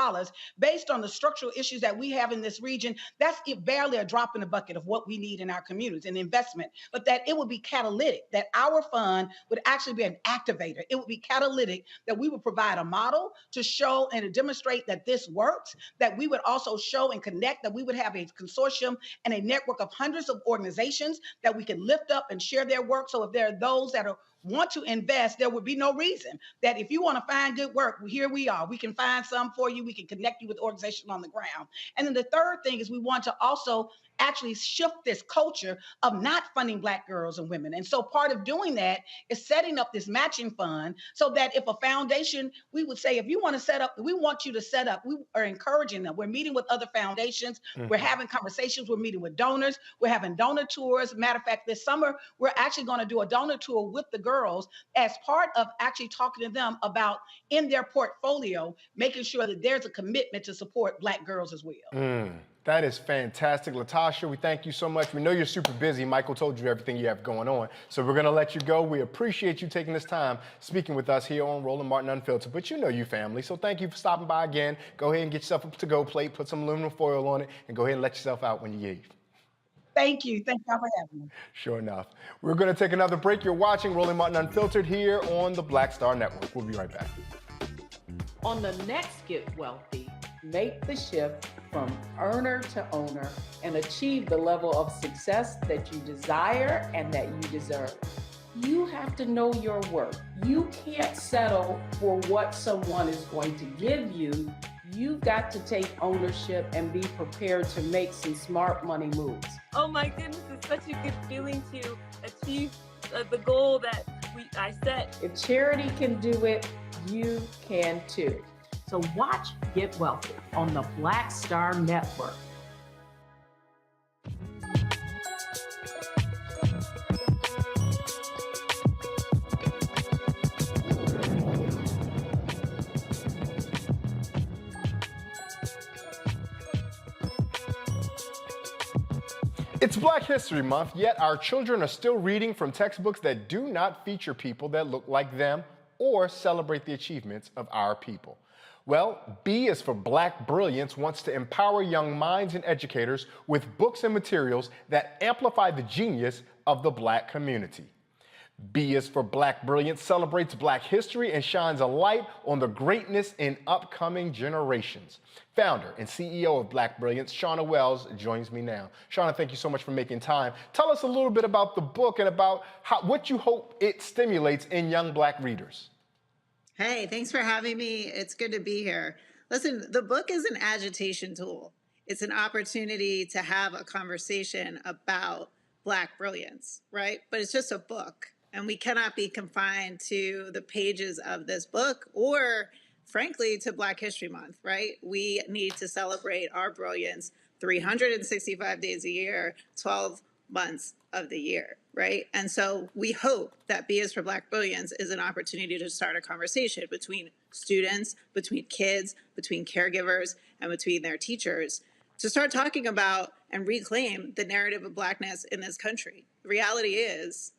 based on the structural issues that we have in this region, that's barely a drop in the bucket of what we need in our communities and investment, but that it would be catalytic, that our fund would actually be an activator. It would be catalytic, that we would provide a model to show and to demonstrate that this works, that we would also show and connect, that we would have a consortium and a network of hundreds of organizations that we can lift up and share their work. So if there are those that want to invest, there would be no reason that if you want to find good work, here we are. We can find some for you. We can connect you with organizations on the ground. And then the third thing is we want to also actually shift this culture of not funding Black girls and women. And so part of doing that is setting up this matching fund so that if a foundation, we would say, if you want to set up, we want you to set up, we are encouraging them. We're meeting with other foundations. We're having conversations. We're meeting with donors. We're having donor tours. Matter of fact, this summer, we're actually going to do a donor tour with the girls as part of actually talking to them about in their portfolio, making sure that there's a commitment to support Black girls as well. That is fantastic. Latasha, we thank you so much. We know you're super busy. Michael told you everything you have going on. So we're going to let you go. We appreciate you taking this time speaking with us here on Roland Martin Unfiltered. But you know you family. So thank you for stopping by again. Go ahead and get yourself a to-go plate, put some aluminum foil on it, and go ahead and let yourself out when you leave. Thank you. Thank you for having me. Sure enough. We're going to take another break. You're watching Roland Martin Unfiltered here on the Black Star Network. We'll be right back. On the next Get Wealthy, make the shift from earner to owner and achieve the level of success that you desire and that you deserve. You have to know your worth. You can't settle for what someone is going to give you. You've got to take ownership and be prepared to make some smart money moves. Oh my goodness, it's such a good feeling to achieve the goal that I set. If charity can do it, you can too. So watch Get Wealthy on the Black Star Network. It's Black History Month, yet our children are still reading from textbooks that do not feature people that look like them or celebrate the achievements of our people. Well, B is for Black Brilliance wants to empower young minds and educators with books and materials that amplify the genius of the Black community. B is for Black Brilliance celebrates Black history and shines a light on the greatness in upcoming generations. Founder and CEO of Black Brilliance, Shauna Wells, joins me now. Shauna, thank you so much for making time. Tell us a little bit about the book and about what you hope it stimulates in young Black readers. Hey, thanks for having me. It's good to be here. Listen, the book is an agitation tool. It's an opportunity to have a conversation about Black brilliance, right? But it's just a book. And we cannot be confined to the pages of this book or, frankly, to Black History Month, right? We need to celebrate our brilliance 365 days a year, 12 months of the year, right? And so we hope that B is for Black Brilliance is an opportunity to start a conversation between students, between kids, between caregivers, and between their teachers to start talking about and reclaim the narrative of Blackness in this country. The reality is,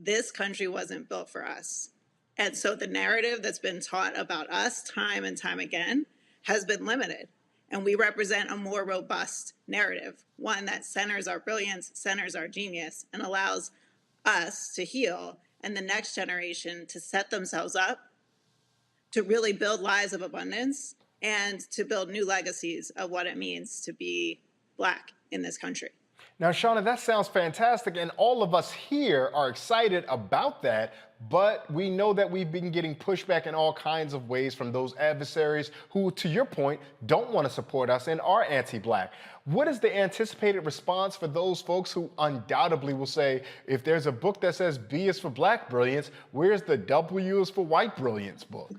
this country wasn't built for us. And so the narrative that's been taught about us time and time again has been limited. And we represent a more robust narrative, one that centers our brilliance, centers our genius, and allows us to heal and the next generation to set themselves up to really build lives of abundance and to build new legacies of what it means to be Black in this country. Now, Shauna, that sounds fantastic, and all of us here are excited about that, but we know that we've been getting pushback in all kinds of ways from those adversaries who, to your point, don't want to support us and are anti-Black. What is the anticipated response for those folks who undoubtedly will say, if there's a book that says B is for Black Brilliance, where's the W is for White Brilliance book?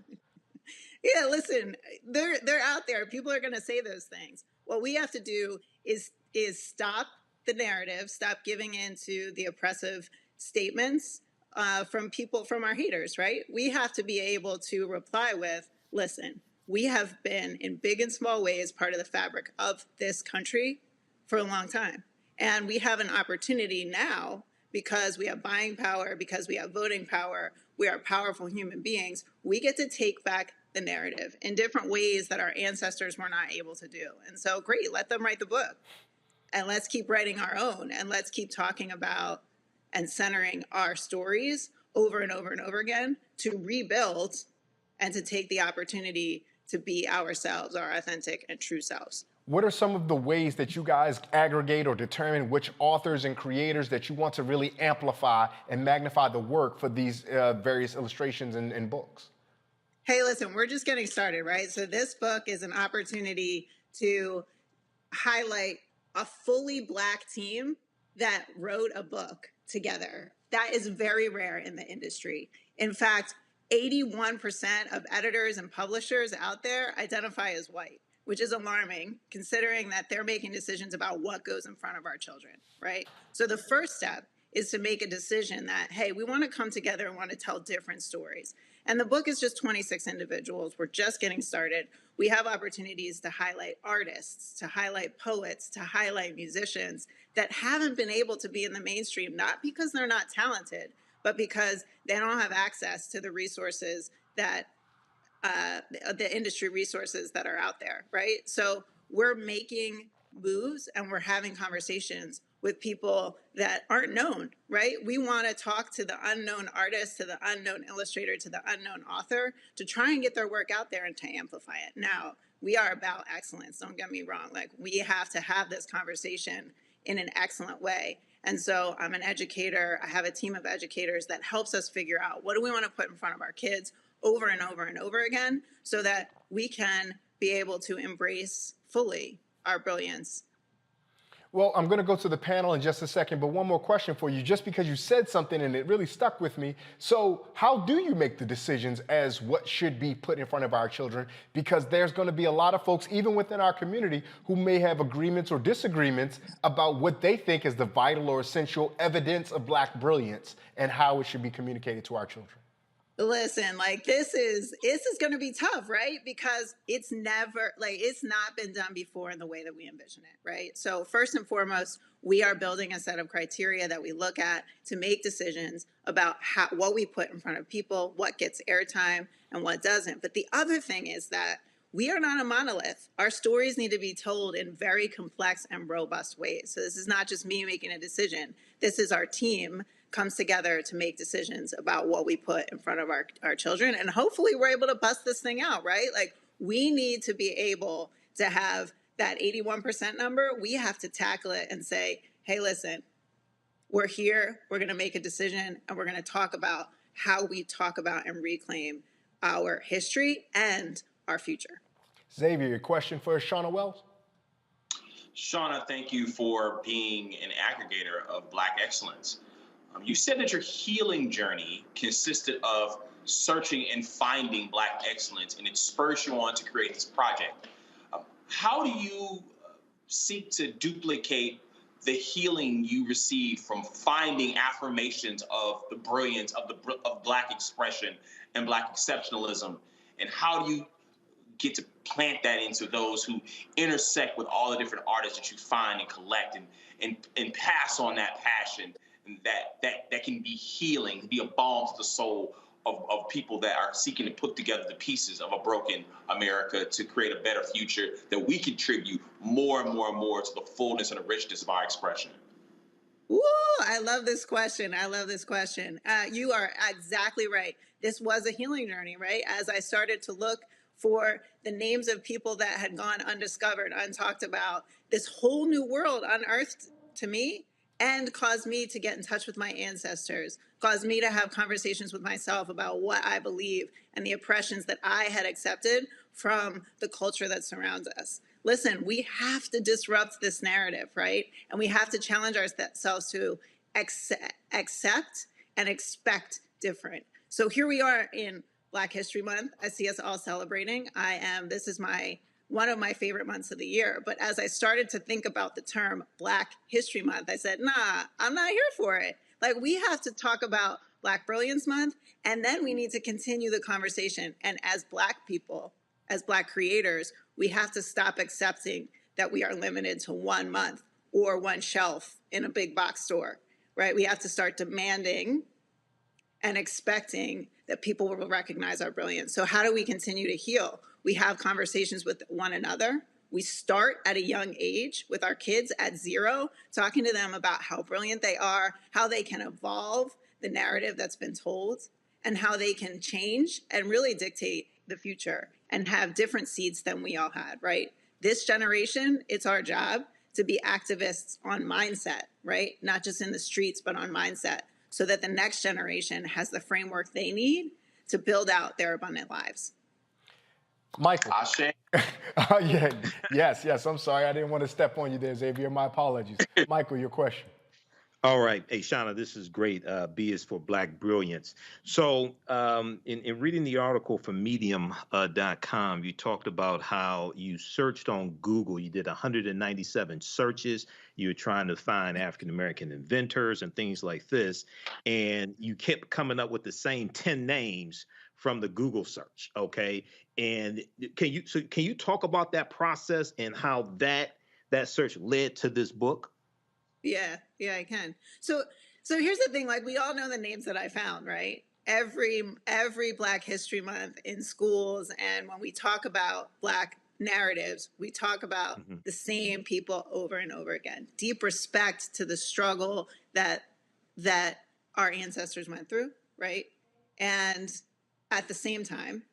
Yeah, listen, they're out there. People are going to say those things. What we have to do is stop the narrative, stop giving in to the oppressive statements from our haters, right? We have to be able to reply with, listen, we have been in big and small ways part of the fabric of this country for a long time. And we have an opportunity now because we have buying power, because we have voting power, we are powerful human beings. We get to take back the narrative in different ways that our ancestors were not able to do. And so great, let them write the book. And let's keep writing our own, and let's keep talking about and centering our stories over and over and over again to rebuild and to take the opportunity to be ourselves, our authentic and true selves. What are some of the ways that you guys aggregate or determine which authors and creators that you want to really amplify and magnify the work for these various illustrations and books? Hey, listen, we're just getting started, right? So this book is an opportunity to highlight a fully Black team that wrote a book together. That is very rare in the industry. In fact, 81% of editors and publishers out there identify as white, which is alarming considering that they're making decisions about what goes in front of our children, right? So the first step is to make a decision that, hey, we want to come together and want to tell different stories. And the book is just 26 individuals. We're just getting started. We have opportunities to highlight artists, to highlight poets, to highlight musicians that haven't been able to be in the mainstream, not because they're not talented, but because they don't have access to the resources that, the industry resources that are out there, right? So we're making moves and we're having conversations with people that aren't known, right? We want to talk to the unknown artist, to the unknown illustrator, to the unknown author, to try and get their work out there and to amplify it. Now, we are about excellence, don't get me wrong. Like, we have to have this conversation in an excellent way. And so I'm an educator. I have a team of educators that helps us figure out what do we want to put in front of our kids over and over and over again so that we can be able to embrace fully our brilliance. Well, I'm going to go to the panel in just a second, but one more question for you, just because you said something and it really stuck with me. So how do you make the decisions as what should be put in front of our children? Because there's going to be a lot of folks, even within our community, who may have agreements or disagreements about what they think is the vital or essential evidence of Black brilliance and how it should be communicated to our children. Listen, like this is going to be tough, right? Because it's not been done before in the way that we envision it, right? So first and foremost, we are building a set of criteria that we look at to make decisions about what we put in front of people, what gets airtime and what doesn't. But the other thing is that we are not a monolith. Our stories need to be told in very complex and robust ways. So this is not just me making a decision. This is our team comes together to make decisions about what we put in front of our children. And hopefully we're able to bust this thing out, right? Like, we need to be able to have that 81% number. We have to tackle it and say, hey, listen, we're here, we're gonna make a decision, and we're gonna talk about how we talk about and reclaim our history and our future. Xavier, a question for Shauna Wells? Shauna, thank you for being an aggregator of Black excellence. You said that your healing journey consisted of searching and finding Black excellence, and it spurs you on to create this project. How do you seek to duplicate the healing you receive from finding affirmations of the brilliance of Black expression and Black exceptionalism? And how do you get to plant that into those who intersect with all the different artists that you find and collect and pass on that passion? That can be healing, be a balm to the soul of people that are seeking to put together the pieces of a broken America to create a better future that we contribute more and more and more to the fullness and the richness of our expression. Woo, I love this question. You are exactly right. This was a healing journey, right? As I started to look for the names of people that had gone undiscovered, untalked about, this whole new world unearthed to me and caused me to get in touch with my ancestors, caused me to have conversations with myself about what I believe and the oppressions that I had accepted from the culture that surrounds us. Listen, we have to disrupt this narrative, right? And we have to challenge ourselves to accept and expect different. So here we are in Black History Month. I see us all celebrating. This is one of my favorite months of the year. But as I started to think about the term Black History Month, I said, nah, I'm not here for it. Like, we have to talk about Black Brilliance Month, and then we need to continue the conversation. And as Black people, as Black creators, we have to stop accepting that we are limited to 1 month or one shelf in a big box store, right? We have to start demanding and expecting that people will recognize our brilliance. So how do we continue to heal? We have conversations with one another. We start at a young age with our kids at 0, talking to them about how brilliant they are, how they can evolve the narrative that's been told, and how they can change and really dictate the future and have different seeds than we all had, right? This generation, it's our job to be activists on mindset, right? Not just in the streets, but on mindset, so that the next generation has the framework they need to build out their abundant lives. Michael. Yes. I'm sorry. I didn't want to step on you there, Xavier. My apologies. Michael, your question. All right. Hey, Shauna, this is great. B is for Black Brilliance. So in reading the article from medium.com, you talked about how you searched on Google. You did 197 searches. You were trying to find African-American inventors and things like this. And you kept coming up with the same 10 names from the Google search. OK, and can you talk about that process and how that search led to this book? Yeah, I can. So here's the thing, like, we all know the names that I found, right? Every Black History Month in schools, and when we talk about Black narratives, we talk about the same people over and over again. Deep respect to the struggle that our ancestors went through, right? And at the same time,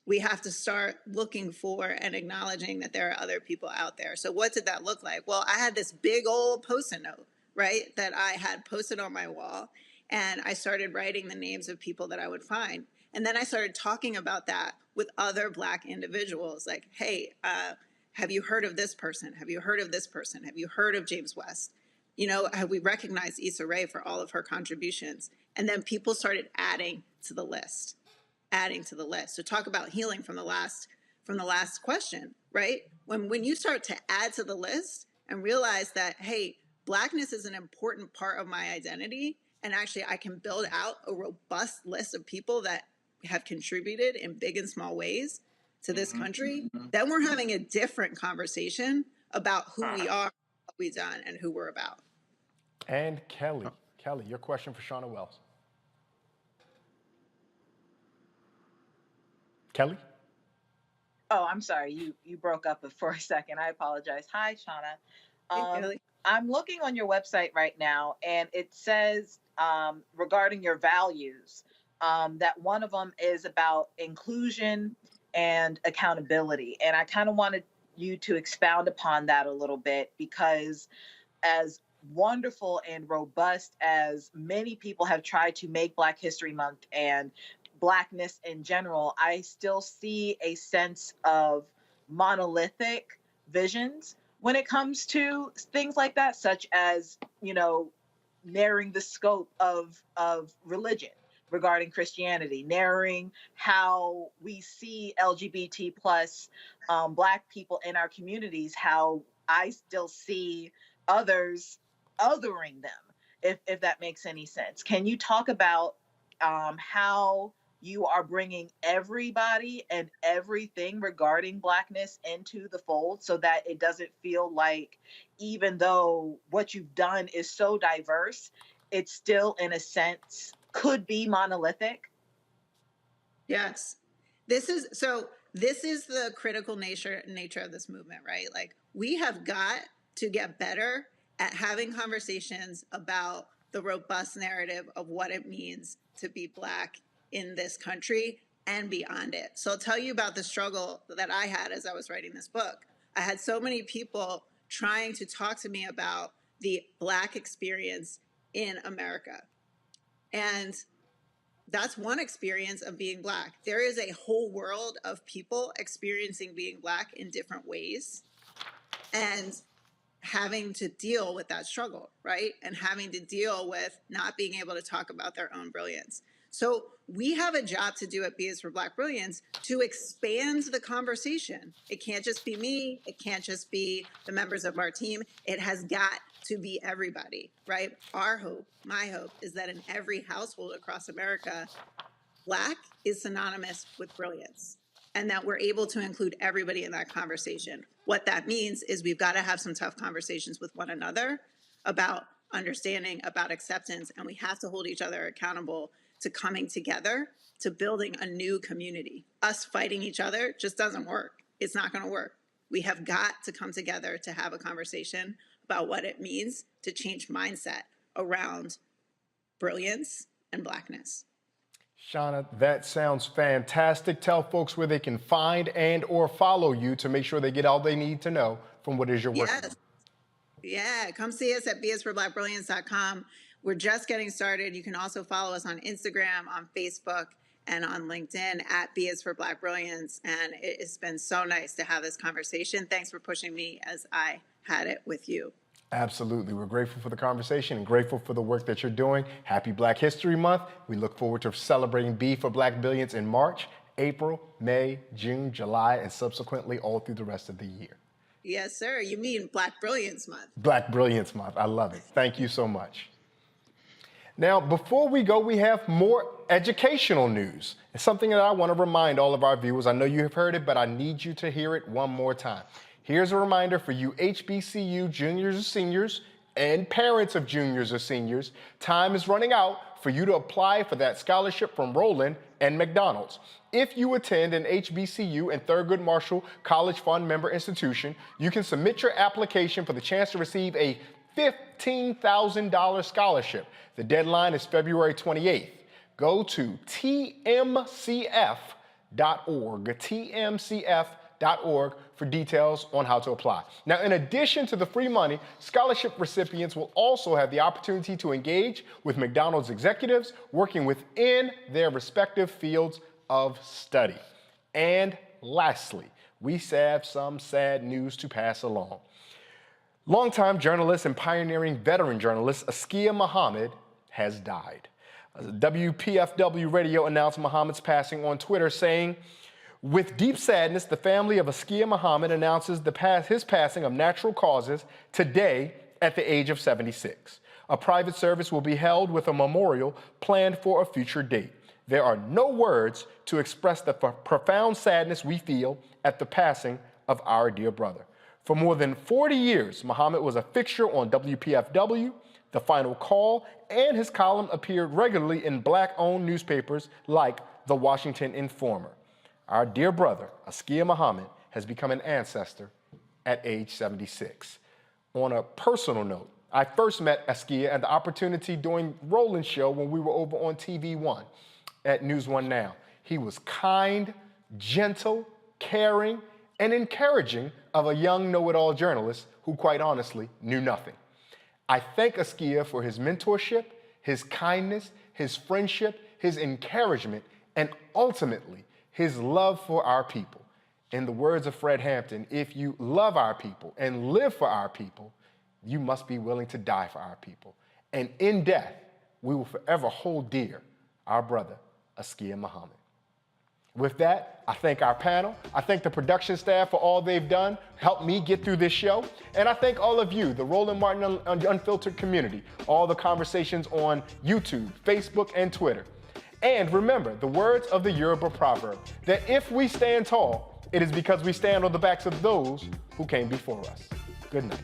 we have to start looking for and acknowledging that there are other people out there. So what did that look like? Well, I had this big old Post-it note, right, that I had posted on my wall. And I started writing the names of people that I would find. And then I started talking about that with other Black individuals. Like, hey, have you heard of this person? Have you heard of this person? Have you heard of James West? You know, have we recognized Issa Rae for all of her contributions? And then people started adding to the list. So talk about healing from the last question, right? When you start to add to the list and realize that, hey, Blackness is an important part of my identity, and actually I can build out a robust list of people that have contributed in big and small ways to this country, then we're having a different conversation about who we are, what we've done, and who we're about. And Kelly, your question for Shauna Wells. Kelly? Oh, I'm sorry. You broke up for a second. I apologize. Hi, Shauna. Kelly. I'm looking on your website right now, and it says regarding your values that one of them is about inclusion and accountability. And I kind of wanted you to expound upon that a little bit, because as wonderful and robust as many people have tried to make Black History Month and Blackness in general, I still see a sense of monolithic visions when it comes to things like that, such as, narrowing the scope of religion regarding Christianity, narrowing how we see LGBT plus Black people in our communities, how I still see others othering them, if that makes any sense. Can you talk about how you are bringing everybody and everything regarding Blackness into the fold, so that it doesn't feel like, even though what you've done is so diverse, it still, in a sense, could be monolithic? Yes. This is the critical nature of this movement, right? Like, we have got to get better at having conversations about the robust narrative of what it means to be Black in this country and beyond it. So I'll tell you about the struggle that I had as I was writing this book. I had so many people trying to talk to me about the Black experience in America. And that's one experience of being Black. There is a whole world of people experiencing being Black in different ways and having to deal with that struggle, right? And having to deal with not being able to talk about their own brilliance. So we have a job to do at B is for Black Brilliance to expand the conversation. It can't just be me. It can't just be the members of our team. It has got to be everybody, right? Our hope, my hope, is that in every household across America, Black is synonymous with brilliance, and that we're able to include everybody in that conversation. What that means is we've got to have some tough conversations with one another about understanding, about acceptance, and we have to hold each other accountable to coming together, to building a new community. Us fighting each other just doesn't work. It's not going to work. We have got to come together to have a conversation about what it means to change mindset around brilliance and Blackness. Shauna, that sounds fantastic. Tell folks where they can find and or follow you to make sure they get all they need to know from what is your work. Yes. Yeah, come see us at bisforblackbrilliance.com. We're just getting started. You can also follow us on Instagram, on Facebook, and on LinkedIn at B is for Black Brilliance. And it has been so nice to have this conversation. Thanks for pushing me as I had it with you. Absolutely. We're grateful for the conversation and grateful for the work that you're doing. Happy Black History Month. We look forward to celebrating B for Black Brilliance in March, April, May, June, July, and subsequently all through the rest of the year. Yes, sir. You mean Black Brilliance Month. Black Brilliance Month. I love it. Thank you so much. Now, before we go, we have more educational news. It's something that I want to remind all of our viewers. I know you have heard it, but I need you to hear it one more time. Here's a reminder for you HBCU juniors or seniors and parents of juniors or seniors. Time is running out for you to apply for that scholarship from Roland and McDonald's. If you attend an HBCU and Thurgood Marshall College Fund member institution, you can submit your application for the chance to receive a $15,000 scholarship. The deadline is February 28th. Go to tmcf.org for details on how to apply. Now, in addition to the free money, scholarship recipients will also have the opportunity to engage with McDonald's executives working within their respective fields of study. And lastly, we have some sad news to pass along. Longtime journalist and pioneering veteran journalist Askia Muhammad has died. WPFW Radio announced Muhammad's passing on Twitter, saying, "With deep sadness, the family of Askia Muhammad announces his passing of natural causes today at the age of 76. A private service will be held with a memorial planned for a future date. There are no words to express the profound sadness we feel at the passing of our dear brother." For more than 40 years, Muhammad was a fixture on WPFW, The Final Call, and his column appeared regularly in Black-owned newspapers like The Washington Informer. Our dear brother, Askia Muhammad, has become an ancestor at age 76. On a personal note, I first met Askia at the opportunity during Roland's show when we were over on TV1 at News One Now. He was kind, gentle, caring, and encouraging of a young know-it-all journalist who quite honestly knew nothing. I thank Askia for his mentorship, his kindness, his friendship, his encouragement, and ultimately his love for our people. In the words of Fred Hampton, if you love our people and live for our people, you must be willing to die for our people. And in death, we will forever hold dear our brother, Askia Muhammad. With that, I thank our panel. I thank the production staff for all they've done, helped me get through this show. And I thank all of you, the Roland Martin Unfiltered community, all the conversations on YouTube, Facebook, and Twitter. And remember the words of the Yoruba proverb, that if we stand tall, it is because we stand on the backs of those who came before us. Good night.